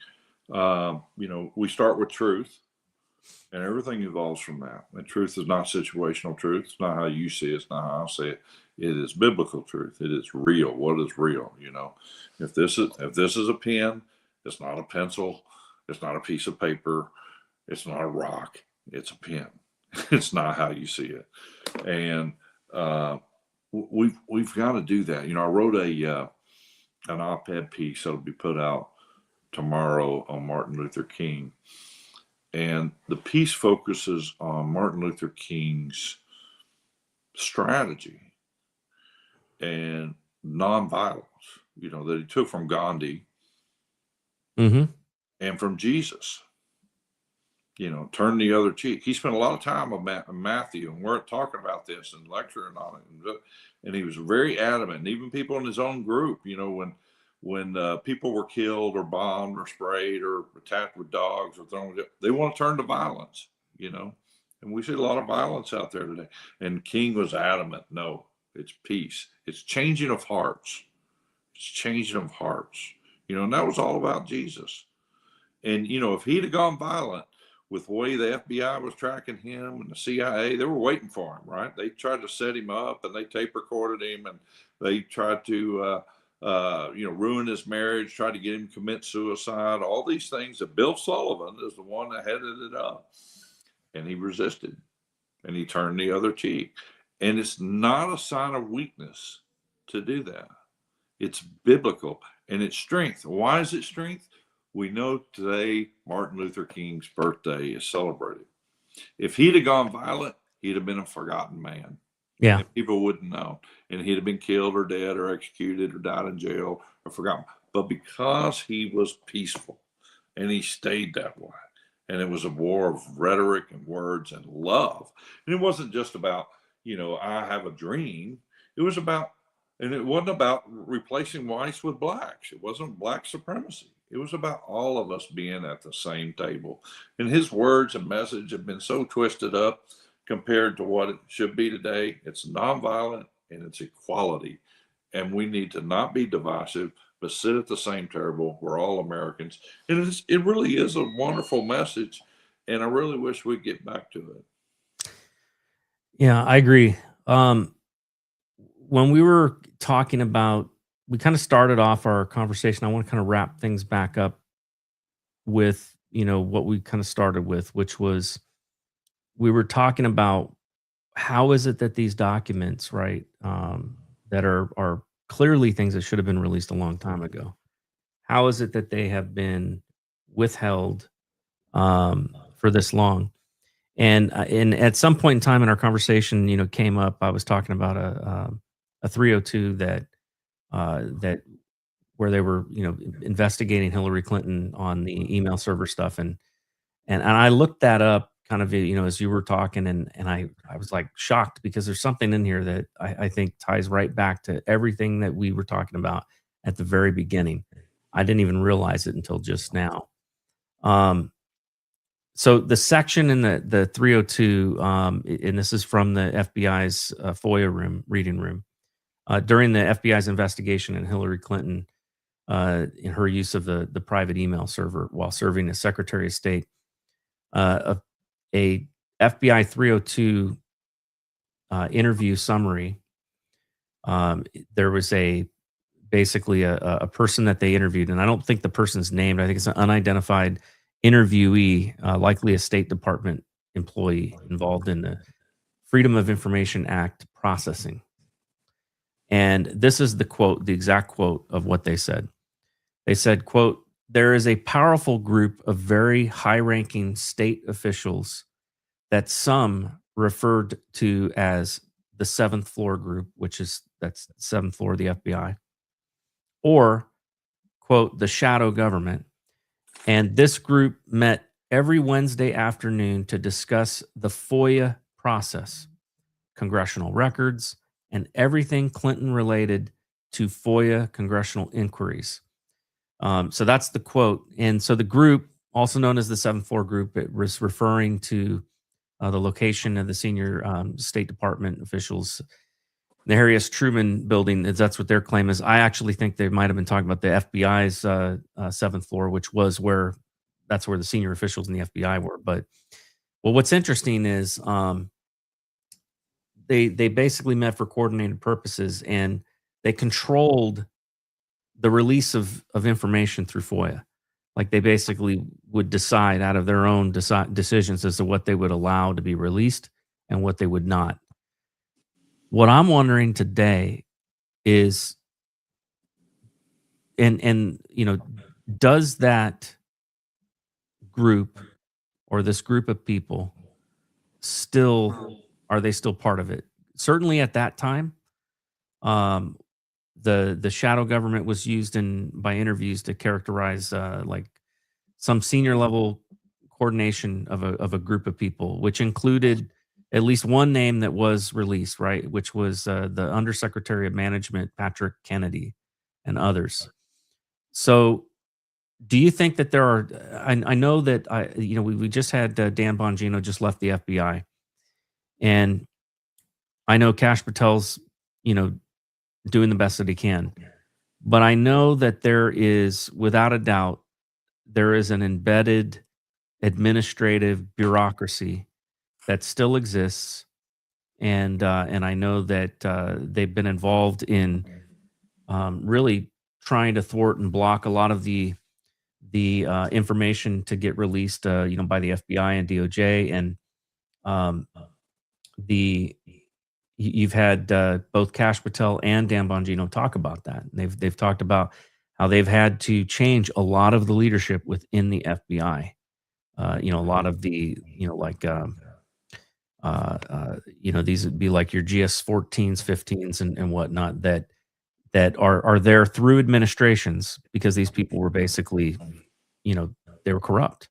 We start with truth, and everything evolves from that. And truth is not situational truth. It's not how you see it. It's not how I see it. It is biblical truth. It is real. What is real? If this is a pen, it's not a pencil. It's not a piece of paper. It's not a rock. It's a pen. It's not how you see it. And we've got to do that. I wrote an op-ed piece that'll be put out tomorrow on Martin Luther King. And the piece focuses on Martin Luther King's strategy and nonviolence, that he took from Gandhi and from Jesus. Turn the other cheek. He spent a lot of time with Matthew, and we're talking about this and lecturing on it. And he was very adamant. And even people in his own group, when people were killed or bombed or sprayed or attacked with dogs or thrown, they want to turn to violence, And we see a lot of violence out there today. And King was adamant. No, it's peace. It's changing of hearts. It's changing of hearts. And that was all about Jesus. And, if he'd have gone violent with the way the FBI was tracking him and the CIA, they were waiting for him, right? They tried to set him up, and they tape recorded him, and they tried to, ruin his marriage, tried to get him to commit suicide, all these things. That Bill Sullivan is the one that headed it up. And he resisted, and he turned the other cheek. And it's not a sign of weakness to do that. It's biblical, and it's strength. Why is it strength? We know today Martin Luther King's birthday is celebrated. If he'd have gone violent, he'd have been a forgotten man. Yeah. And people wouldn't know. And he'd have been killed or dead or executed or died in jail or forgotten. but because he was peaceful and he stayed that way. And it was a war of rhetoric and words and love. And it wasn't just about, I have a dream. It was about, and it wasn't about replacing whites with blacks. It wasn't black supremacy. It was about all of us being at the same table. And his words and message have been so twisted up compared to what it should be today. It's nonviolent and it's equality. And we need to not be divisive, but sit at the same table. We're all Americans. And it really is a wonderful message. And I really wish we'd get back to it. Yeah, I agree. When we were talking about, we kind of started off our conversation. I want to kind of wrap things back up with, what we kind of started with, which was we were talking about how is it that these documents, right, that are clearly things that should have been released a long time ago, how is it that they have been withheld for this long? And at some point in time in our conversation, came up, I was talking about a 302 that where they were, investigating Hillary Clinton on the email server stuff. And I looked that up kind of, as you were talking, and I was like shocked because there's something in here that I think ties right back to everything that we were talking about at the very beginning. I didn't even realize it until just now. So the section in the 302, and this is from the FBI's FOIA reading room, during the FBI's investigation in Hillary Clinton, in her use of the private email server while serving as Secretary of State, a FBI 302 interview summary. There was basically a person that they interviewed, and I don't think the person's named. I think it's an unidentified interviewee, likely a State Department employee involved in the Freedom of Information Act processing. And this is the exact quote of what they said. They said, quote, "There is a powerful group of very high-ranking state officials that some referred to as the seventh floor group," that's the seventh floor of the FBI, or, quote, "the shadow government. And this group met every Wednesday afternoon to discuss the FOIA process, congressional records, and everything Clinton related to FOIA congressional inquiries." So that's the quote. And so the group, also known as the seventh floor group, it was referring to the location of the senior State Department officials, the Harry S. Truman building. That's what their claim is. I actually think they might have been talking about the FBI's seventh floor, which was that's where the senior officials in the FBI were. But what's interesting is they basically met for coordinated purposes, and they controlled the release of information through FOIA. Like they basically would decide out of their own decisions as to what they would allow to be released and what they would not. What I'm wondering today is, and does that group or this group of people are they still part of it? Certainly at that time, the shadow government was used by interviews to characterize like some senior level coordination of a group of people, which included at least one name that was released, right? Which was the Undersecretary of Management, Patrick Kennedy, and others. So do you think that there are, I know that we just had Dan Bongino just left the FBI, and I know Kash Patel's, doing the best that he can. But I know that there is, without a doubt, there is an embedded administrative bureaucracy that still exists, and I know that they've been involved in really trying to thwart and block a lot of the information to get released, by the FBI and DOJ, and you've had both Kash Patel and Dan Bongino talk about that. They've talked about how they've had to change a lot of the leadership within the FBI. A lot of the, these would be like your GS 14s, 15s, and whatnot, that that are there through administrations because these people were basically, they were corrupt.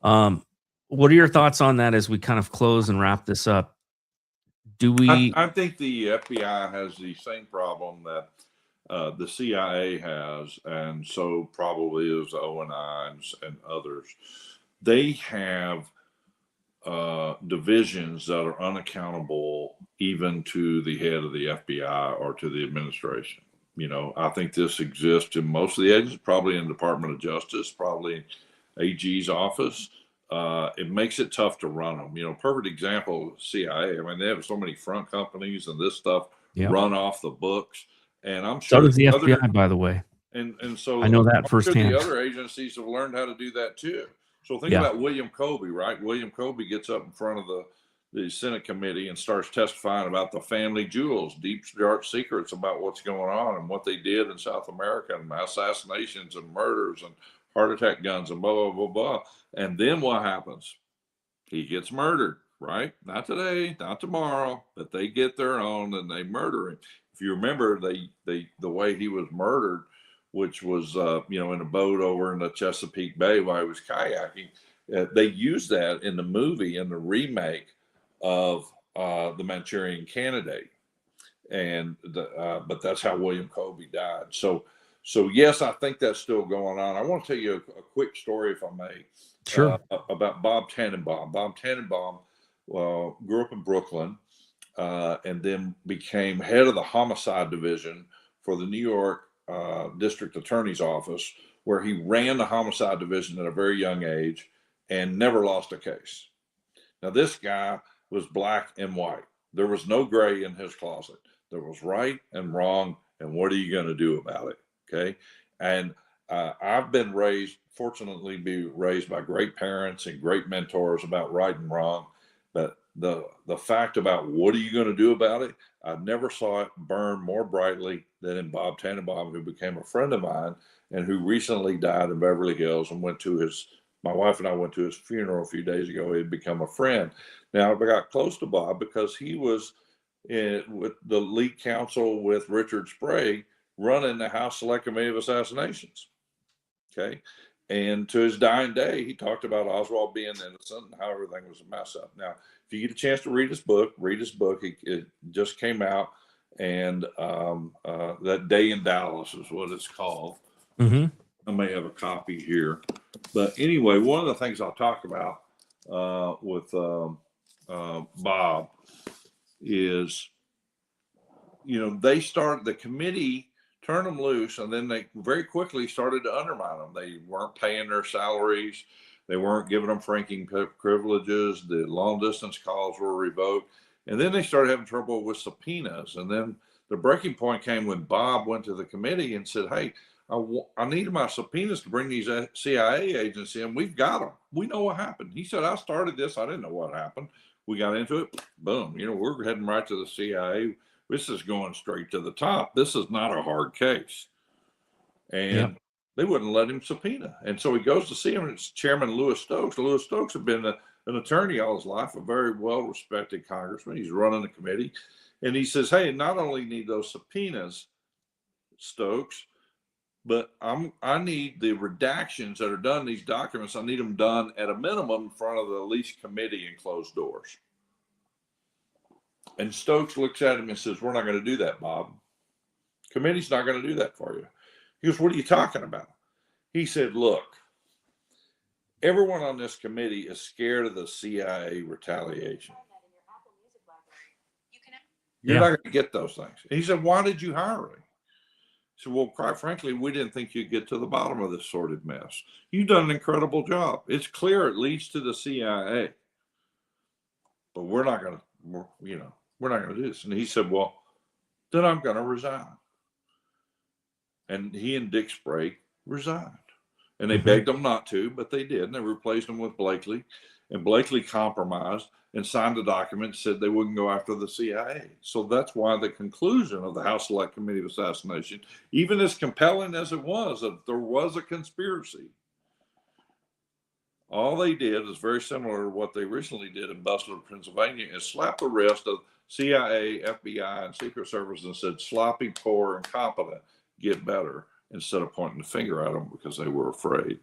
What are your thoughts on that as we kind of close and wrap this up? I think the FBI has the same problem that the CIA has, and so probably is the ONIs and others. They have divisions that are unaccountable even to the head of the FBI or to the administration. I think this exists in most of the agencies, probably in the Department of Justice, probably AG's office. It makes it tough to run them. Perfect example, CIA. I mean, they have so many front companies and this stuff run off the books. And I'm sure so does the FBI, by the way. And so I know that firsthand. Sure the other agencies have learned how to do that too. So think about William Colby, right? William Colby gets up in front of the Senate committee and starts testifying about the family jewels, deep dark secrets about what's going on and what they did in South America and assassinations and murders and heart attack guns and blah, blah, blah, blah. And then what happens? He gets murdered, right? Not today, not tomorrow, but they get their own and they murder him. If you remember, the way he was murdered, which was, in a boat over in the Chesapeake Bay while he was kayaking, they used that in the movie, in the remake of The Manchurian Candidate. And but that's how William Colby died. So yes, I think that's still going on. I want to tell you a quick story, if I may. Sure. About Bob Tannenbaum. Bob Tannenbaum grew up in Brooklyn and then became head of the homicide division for the New York District Attorney's Office, where he ran the homicide division at a very young age and never lost a case. Now, this guy was black and white. There was no gray in his closet. There was right and wrong, and what are you going to do about it? Okay. And I've been fortunately raised by great parents and great mentors about right and wrong. But the fact about what are you going to do about it, I never saw it burn more brightly than in Bob Tannenbaum, who became a friend of mine and who recently died in Beverly Hills, and my wife and I went to his funeral a few days ago. He had become a friend. Now, I got close to Bob because he was with the lead counsel with Richard Sprague running the House Select Committee of Assassinations. Okay. And to his dying day, he talked about Oswald being innocent and how everything was a mess up. Now, if you get a chance to read his book. It just came out, and That Day in Dallas is what it's called. Mm-hmm. I may have a copy here. But anyway, one of the things I'll talk about with Bob is, the committee turned them loose, and then they very quickly started to undermine them. They weren't paying their salaries. They weren't giving them franking privileges. The long distance calls were revoked. And then they started having trouble with subpoenas. And then the breaking point came when Bob went to the committee and said, hey, I need my subpoenas to bring these CIA agents in. We've got them. We know what happened. He said, I started this. I didn't know what happened. We got into it. Boom. We're heading right to the CIA. This is going straight to the top. This is not a hard case. And they wouldn't let him subpoena. And so he goes to see him, and it's Chairman Louis Stokes. Louis Stokes had been an attorney all his life, a very well-respected congressman. He's running the committee. And he says, hey, not only need those subpoenas, Stokes, but I need the redactions that are done in these documents. I need them done at a minimum in front of the least committee and closed doors. And Stokes looks at him and says, we're not going to do that, Bob. Committee's not going to do that for you. He goes, what are you talking about? He said, look, everyone on this committee is scared of the CIA retaliation. You're not going to get those things. And he said, why did you hire me? He said, well, quite frankly, we didn't think you'd get to the bottom of this sordid mess. You've done an incredible job. It's clear it leads to the CIA. But we're not going to, we're not going to do this. And he said, well, then I'm going to resign. And he and Dick Sprague resigned. And they begged them not to, but they did. And they replaced him with Blakely. And Blakely compromised and signed a document, said they wouldn't go after the CIA. So that's why the conclusion of the House Select Committee of Assassination, even as compelling as it was, that there was a conspiracy, all they did is very similar to what they recently did in Bustler, Pennsylvania, is slap the wrist of CIA, FBI, and Secret Service and said sloppy, poor, incompetent, get better, instead of pointing the finger at them because they were afraid.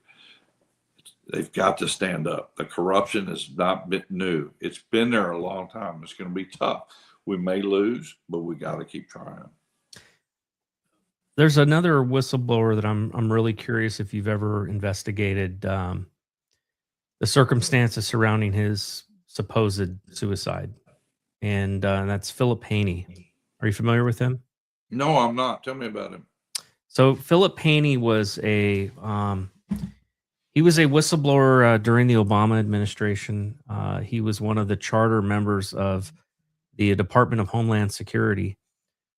They've got to stand up. The corruption has not been new. It's been there a long time. It's going to be tough. We may lose, but we got to keep trying. There's another whistleblower that I'm really curious if you've ever investigated the circumstances surrounding his supposed suicide, and that's Philip Haney. Are you familiar with him? No, I'm not. Tell me about him. So Philip Haney was a whistleblower during the Obama administration. He was one of the charter members of the Department of Homeland Security.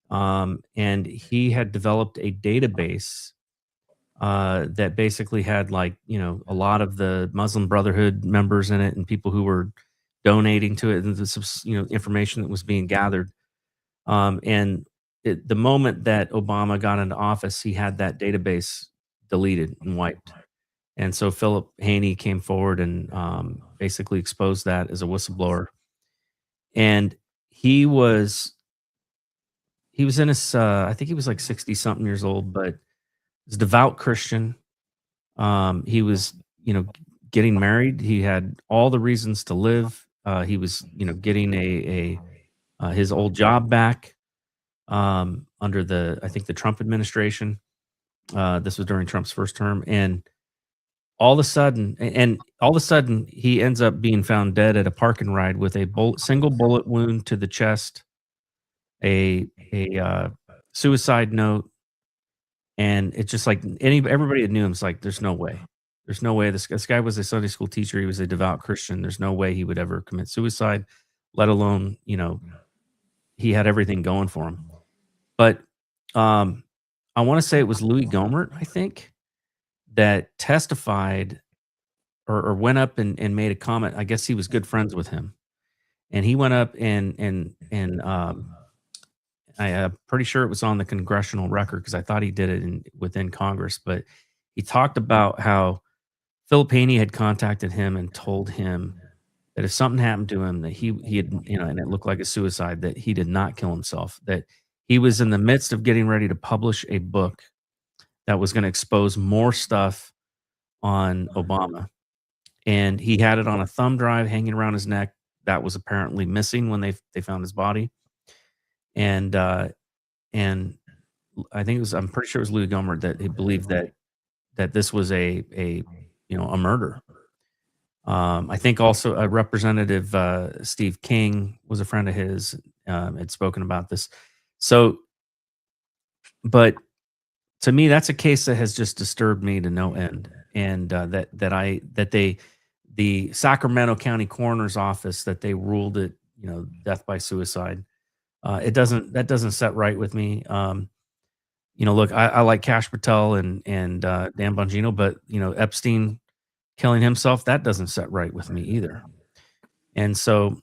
And he had developed a database that basically had, like, a lot of the Muslim Brotherhood members in it and people who were donating to it, and this, information that was being gathered. And the moment that Obama got into office, he had that database deleted and wiped. And so Philip Haney came forward and basically exposed that as a whistleblower. And he was in his, I think he was like 60 something years old, but was a devout Christian. He was, getting married. He had all the reasons to live. He was, getting his old job back under I think the Trump administration. This was during Trump's first term. And all of a sudden, he ends up being found dead at a park and ride with a single bullet wound to the chest, a suicide note, and it's just like everybody that knew him was like, there's no way this guy was a Sunday school teacher. He was a devout Christian. There's no way he would ever commit suicide, let alone, he had everything going for him. But I want to say it was Louis Gohmert, I think, that testified or went up and made a comment. I guess he was good friends with him, and he went up and I'm pretty sure it was on the congressional record because I thought he did it within Congress. But he talked about how Philip Haney had contacted him and told him that if something happened to him, that he had, and it looked like a suicide, that he did not kill himself, that he was in the midst of getting ready to publish a book that was going to expose more stuff on Obama. And he had it on a thumb drive hanging around his neck that was apparently missing when they found his body. And I think I'm pretty sure it was Louis Gohmert that he believed that this was a murder. I think also a representative, Steve King, was a friend of his, had spoken about this. So, but to me, that's a case that has just disturbed me to no end. And the Sacramento County Coroner's Office, that they ruled it, death by suicide. That doesn't set right with me. Look, I like Kash Patel and Dan Bongino, but Epstein killing himself, that doesn't set right with me either. And so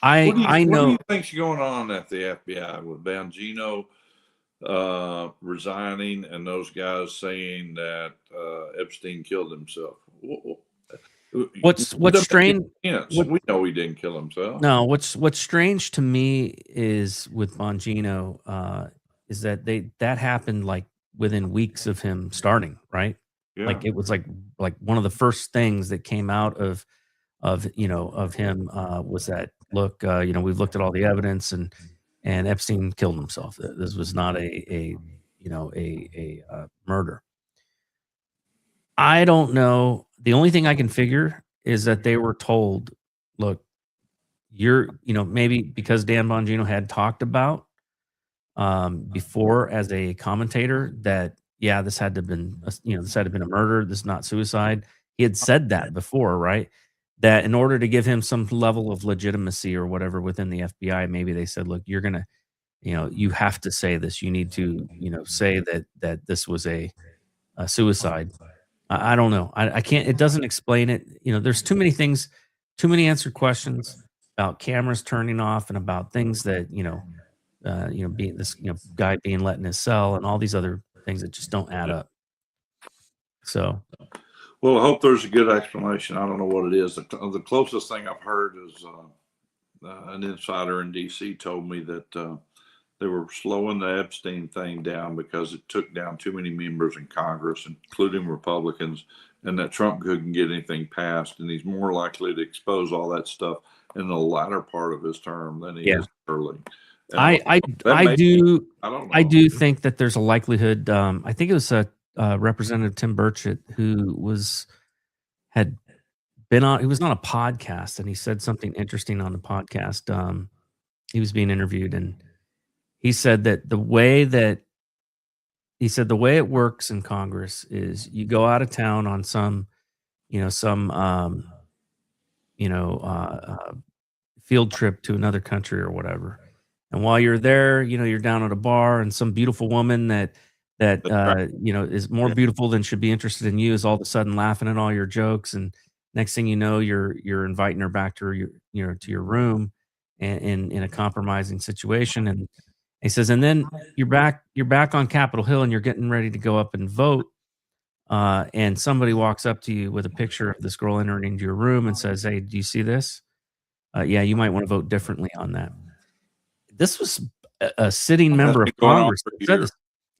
I know. What do you think's going on at the FBI with Bongino resigning and those guys saying that Epstein killed himself? What's strange? We know he didn't kill himself. No, what's strange to me is with Bongino is that happened like within weeks of him starting, right? Yeah. Like it was like one of the first things that came out of him was that, look, we've looked at all the evidence and Epstein killed himself. This was not a murder. I don't know. The only thing I can figure is that they were told, look, maybe because Dan Bongino had talked about before as a commentator that, yeah, this had to have been, a murder. This is not suicide. He had said that before, right? That in order to give him some level of legitimacy or whatever within the FBI, maybe they said, look, you're going to, you have to say this. You need to, say that this was a suicide. I don't know. I can't, it doesn't explain it. There's too many things, too many answered questions about cameras turning off and about things that, being this, guy being let in his cell and all these other things that just don't add up. So, well, I hope there's a good explanation. I don't know what it is. The closest thing I've heard is an insider in D.C. told me that they were slowing the Epstein thing down because it took down too many members in Congress, including Republicans, and that Trump couldn't get anything passed, and he's more likely to expose all that stuff in the latter part of his term than he is early. And I don't know. I do think that there's a likelihood. I think it was Representative Tim Burchett who had been on. He was on a podcast and he said something interesting on the podcast. He was being interviewed and he said that the way it works in Congress is you go out of town on some field trip to another country or whatever. And while you're there, you're down at a bar and some beautiful woman that is more beautiful than should be interested in you is all of a sudden laughing at all your jokes. And next thing you know, you're inviting her back to your room and in a compromising situation. And he says, and then you're back on Capitol Hill and you're getting ready to go up and vote. And somebody walks up to you with a picture of this girl entering into your room and says, "Hey, do you see this? Yeah, you might want to vote differently on that." This was a sitting member of Congress that said this.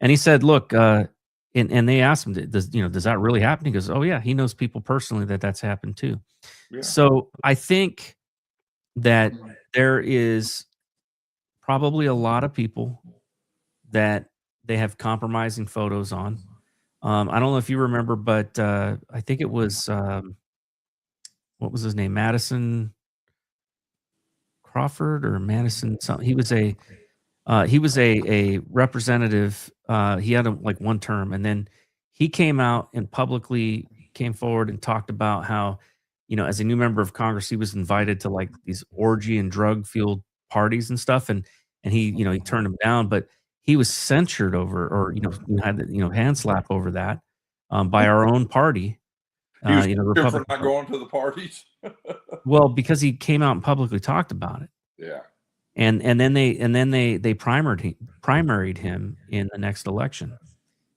And he said, look, and they asked him, does that really happen? He goes, oh yeah, he knows people personally that's happened too. Yeah. So I think that there is probably a lot of people that they have compromising photos on. I don't know if you remember, but I think it was, what was his name? Madison Crawford or Madison something. He was a representative. He had one term, and then he came out and publicly came forward and talked about how, as a new member of Congress, he was invited to these orgy and drug fueled parties and stuff, and he he turned them down, but he was censured over, or had hand slap over that by our own party. He was for not going to the parties. Well, because he came out and publicly talked about it. Yeah. And then they primaried him in the next election.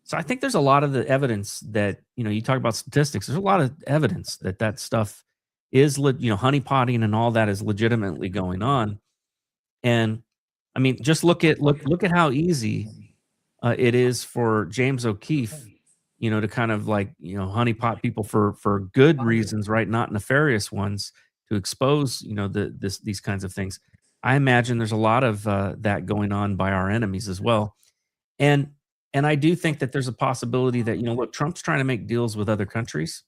So I think there's a lot of the evidence that, you talk about statistics. There's a lot of evidence that stuff is, honeypotting and all that is legitimately going on. And I mean, just look at how easy it is for James O'Keefe, to kind of honeypot people for good reasons, right? Not nefarious ones, to expose, these kinds of things. I imagine there's a lot of that going on by our enemies as well. And I do think that there's a possibility that, look, Trump's trying to make deals with other countries.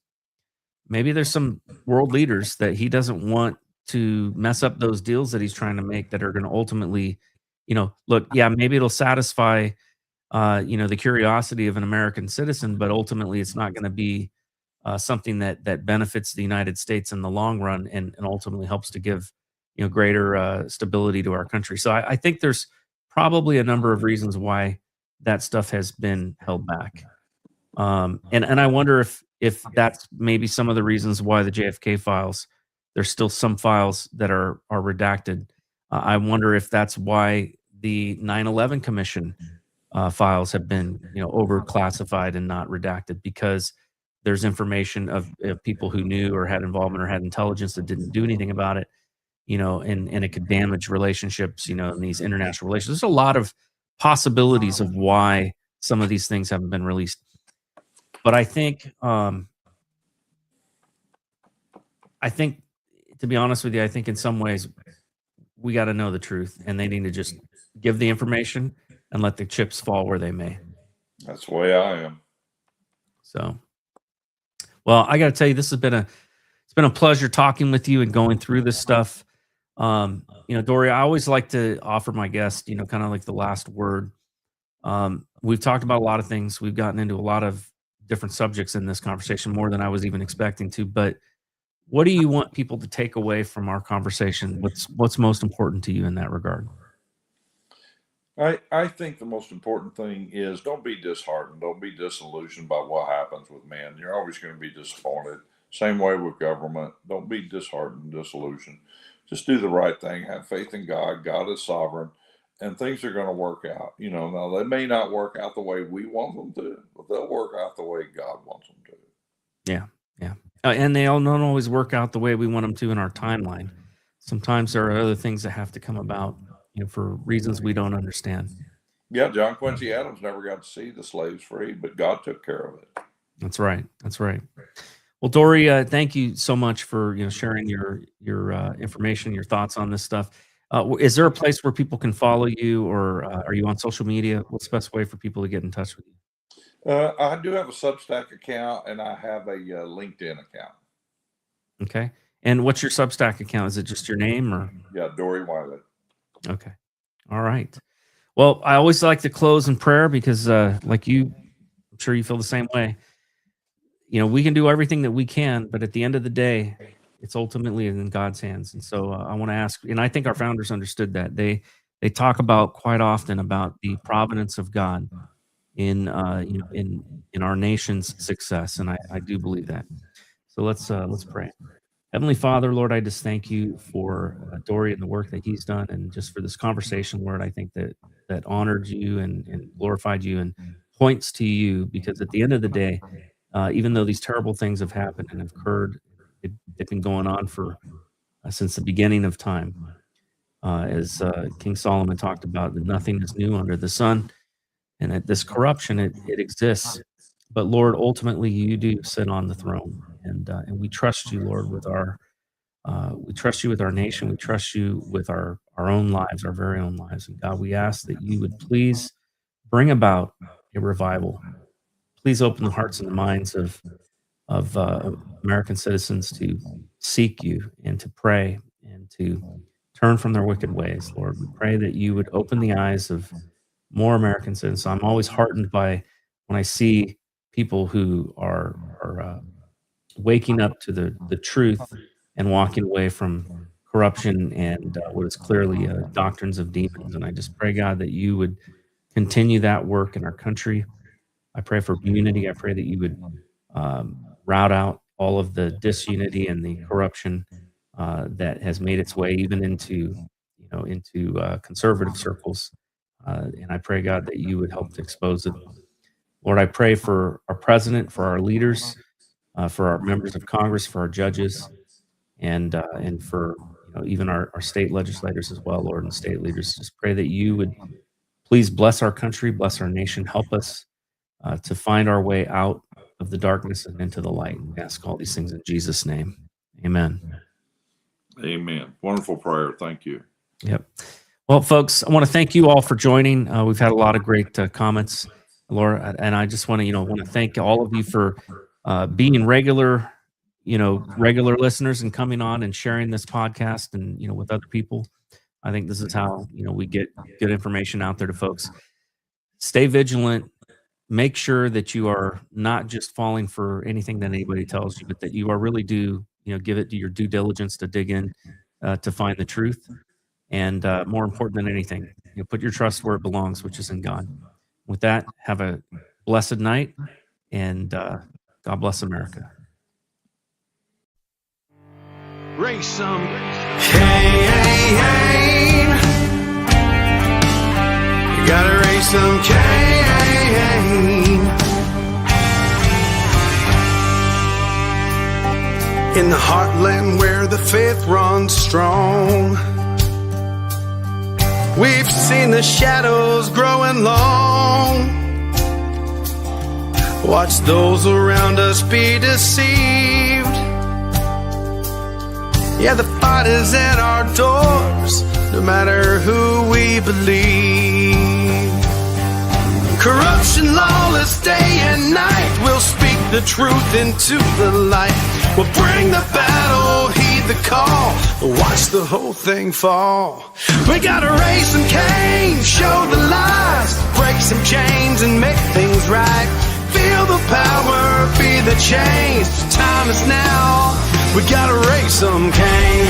Maybe there's some world leaders that he doesn't want to mess up those deals that he's trying to make that are going to ultimately, look, yeah, maybe it'll satisfy, the curiosity of an American citizen, but ultimately it's not going to be something that benefits the United States in the long run and ultimately helps to give, greater stability to our country. So I think there's probably a number of reasons why that stuff has been held back. And I wonder if that's maybe some of the reasons why the JFK files, there's still some files that are redacted. I wonder if that's why the 9/11 Commission files have been, overclassified and not redacted, because there's information of people who knew or had involvement or had intelligence that didn't do anything about it, and it could damage relationships, in these international relations. There's a lot of possibilities of why some of these things haven't been released. But I think, to be honest with you, I think in some ways we got to know the truth, and they need to just give the information and let the chips fall where they may. That's the way I am. So, well, I got to tell you, it's been a pleasure talking with you and going through this stuff. Dory, I always like to offer my guests, kind of like the last word. We've talked about a lot of things. We've gotten into a lot of different subjects in this conversation, more than I was even expecting to. But what do you want people to take away from our conversation? What's most important to you in that regard? I think the most important thing is don't be disheartened. Don't be disillusioned by what happens with men. You're always going to be disappointed. Same way with government. Don't be disheartened, disillusioned. Just do the right thing. Have faith in God. God is sovereign, and things are going to work out. Now they may not work out the way we want them to, but they'll work out the way God wants them to. Yeah. And they all don't always work out the way we want them to in our timeline. sometimes there are other things that have to come about, for reasons we don't understand. Yeah, John Quincy Adams never got to see the slaves free, but God took care of it. That's right. That's right. Well, Dory, thank you so much for sharing your information, your thoughts on this stuff. Is there a place where people can follow you, or are you on social media? What's the best way for people to get in touch with you? I do have a Substack account, and I have a LinkedIn account. Okay. And what's your Substack account? Is it just your name, or? Yeah, Dory Wiley. Okay. All right. Well, I always like to close in prayer because, like you, I'm sure you feel the same way. We can do everything that we can, but at the end of the day, it's ultimately in God's hands. And so I want to ask, and I think our founders understood that. They talk about quite often about the providence of God in our nation's success, and I do believe that. So let's pray. Heavenly Father, Lord, I just thank you for Dory and the work that he's done, and just for this conversation, Lord. I think that honored you and glorified you and points to you, because at the end of the day, even though these terrible things have happened and have occurred, they've been going on for since the beginning of time. As King Solomon talked about, that nothing is new under the sun, and that this corruption, it exists. But Lord, ultimately, you do sit on the throne, and we trust you, Lord, with our nation. We trust you with our own lives, our very own lives. And God, we ask that you would please bring about a revival. Please open the hearts and the minds of American citizens to seek you and to pray and to turn from their wicked ways, Lord. We pray that you would open the eyes of more American citizens. I'm always heartened by when I see people who are waking up to the truth and walking away from corruption and what is clearly doctrines of demons. And I just pray, God, that you would continue that work in our country. I pray for unity. I pray that you would rout out all of the disunity and the corruption that has made its way even into conservative circles. And I pray, God, that you would help to expose it. Lord, I pray for our president, for our leaders, for our members of Congress, for our judges, and for even our state legislators as well, Lord, and state leaders. Just pray that you would please bless our country, bless our nation, help us to find our way out of the darkness and into the light. We ask all these things in Jesus' name. Amen. Amen. Wonderful prayer. Thank you. Yep. Well, folks, I want to thank you all for joining. We've had a lot of great comments, Laura, and I just want to thank all of you for being regular listeners and coming on and sharing this podcast and with other people. I think this is how we get good information out there to folks. Stay vigilant. Make sure that you are not just falling for anything that anybody tells you, but that you are really give it your due diligence to dig in to find the truth. And more important than anything, put your trust where it belongs, which is in God. With that, have a blessed night, and God bless America. Raise some cane. You gotta raise some cane. In the heartland where the faith runs strong, we've seen the shadows growing long. Watch those around us be deceived. Yeah, the fight is at our doors, no matter who we believe. Corruption, lawless day and night, we'll speak the truth into the light. We'll bring the battle, heed the call, watch the whole thing fall. We gotta raise some Cain, show the lies, break some chains and make things right. Feel the power, be the change, time is now. We gotta raise some Cain.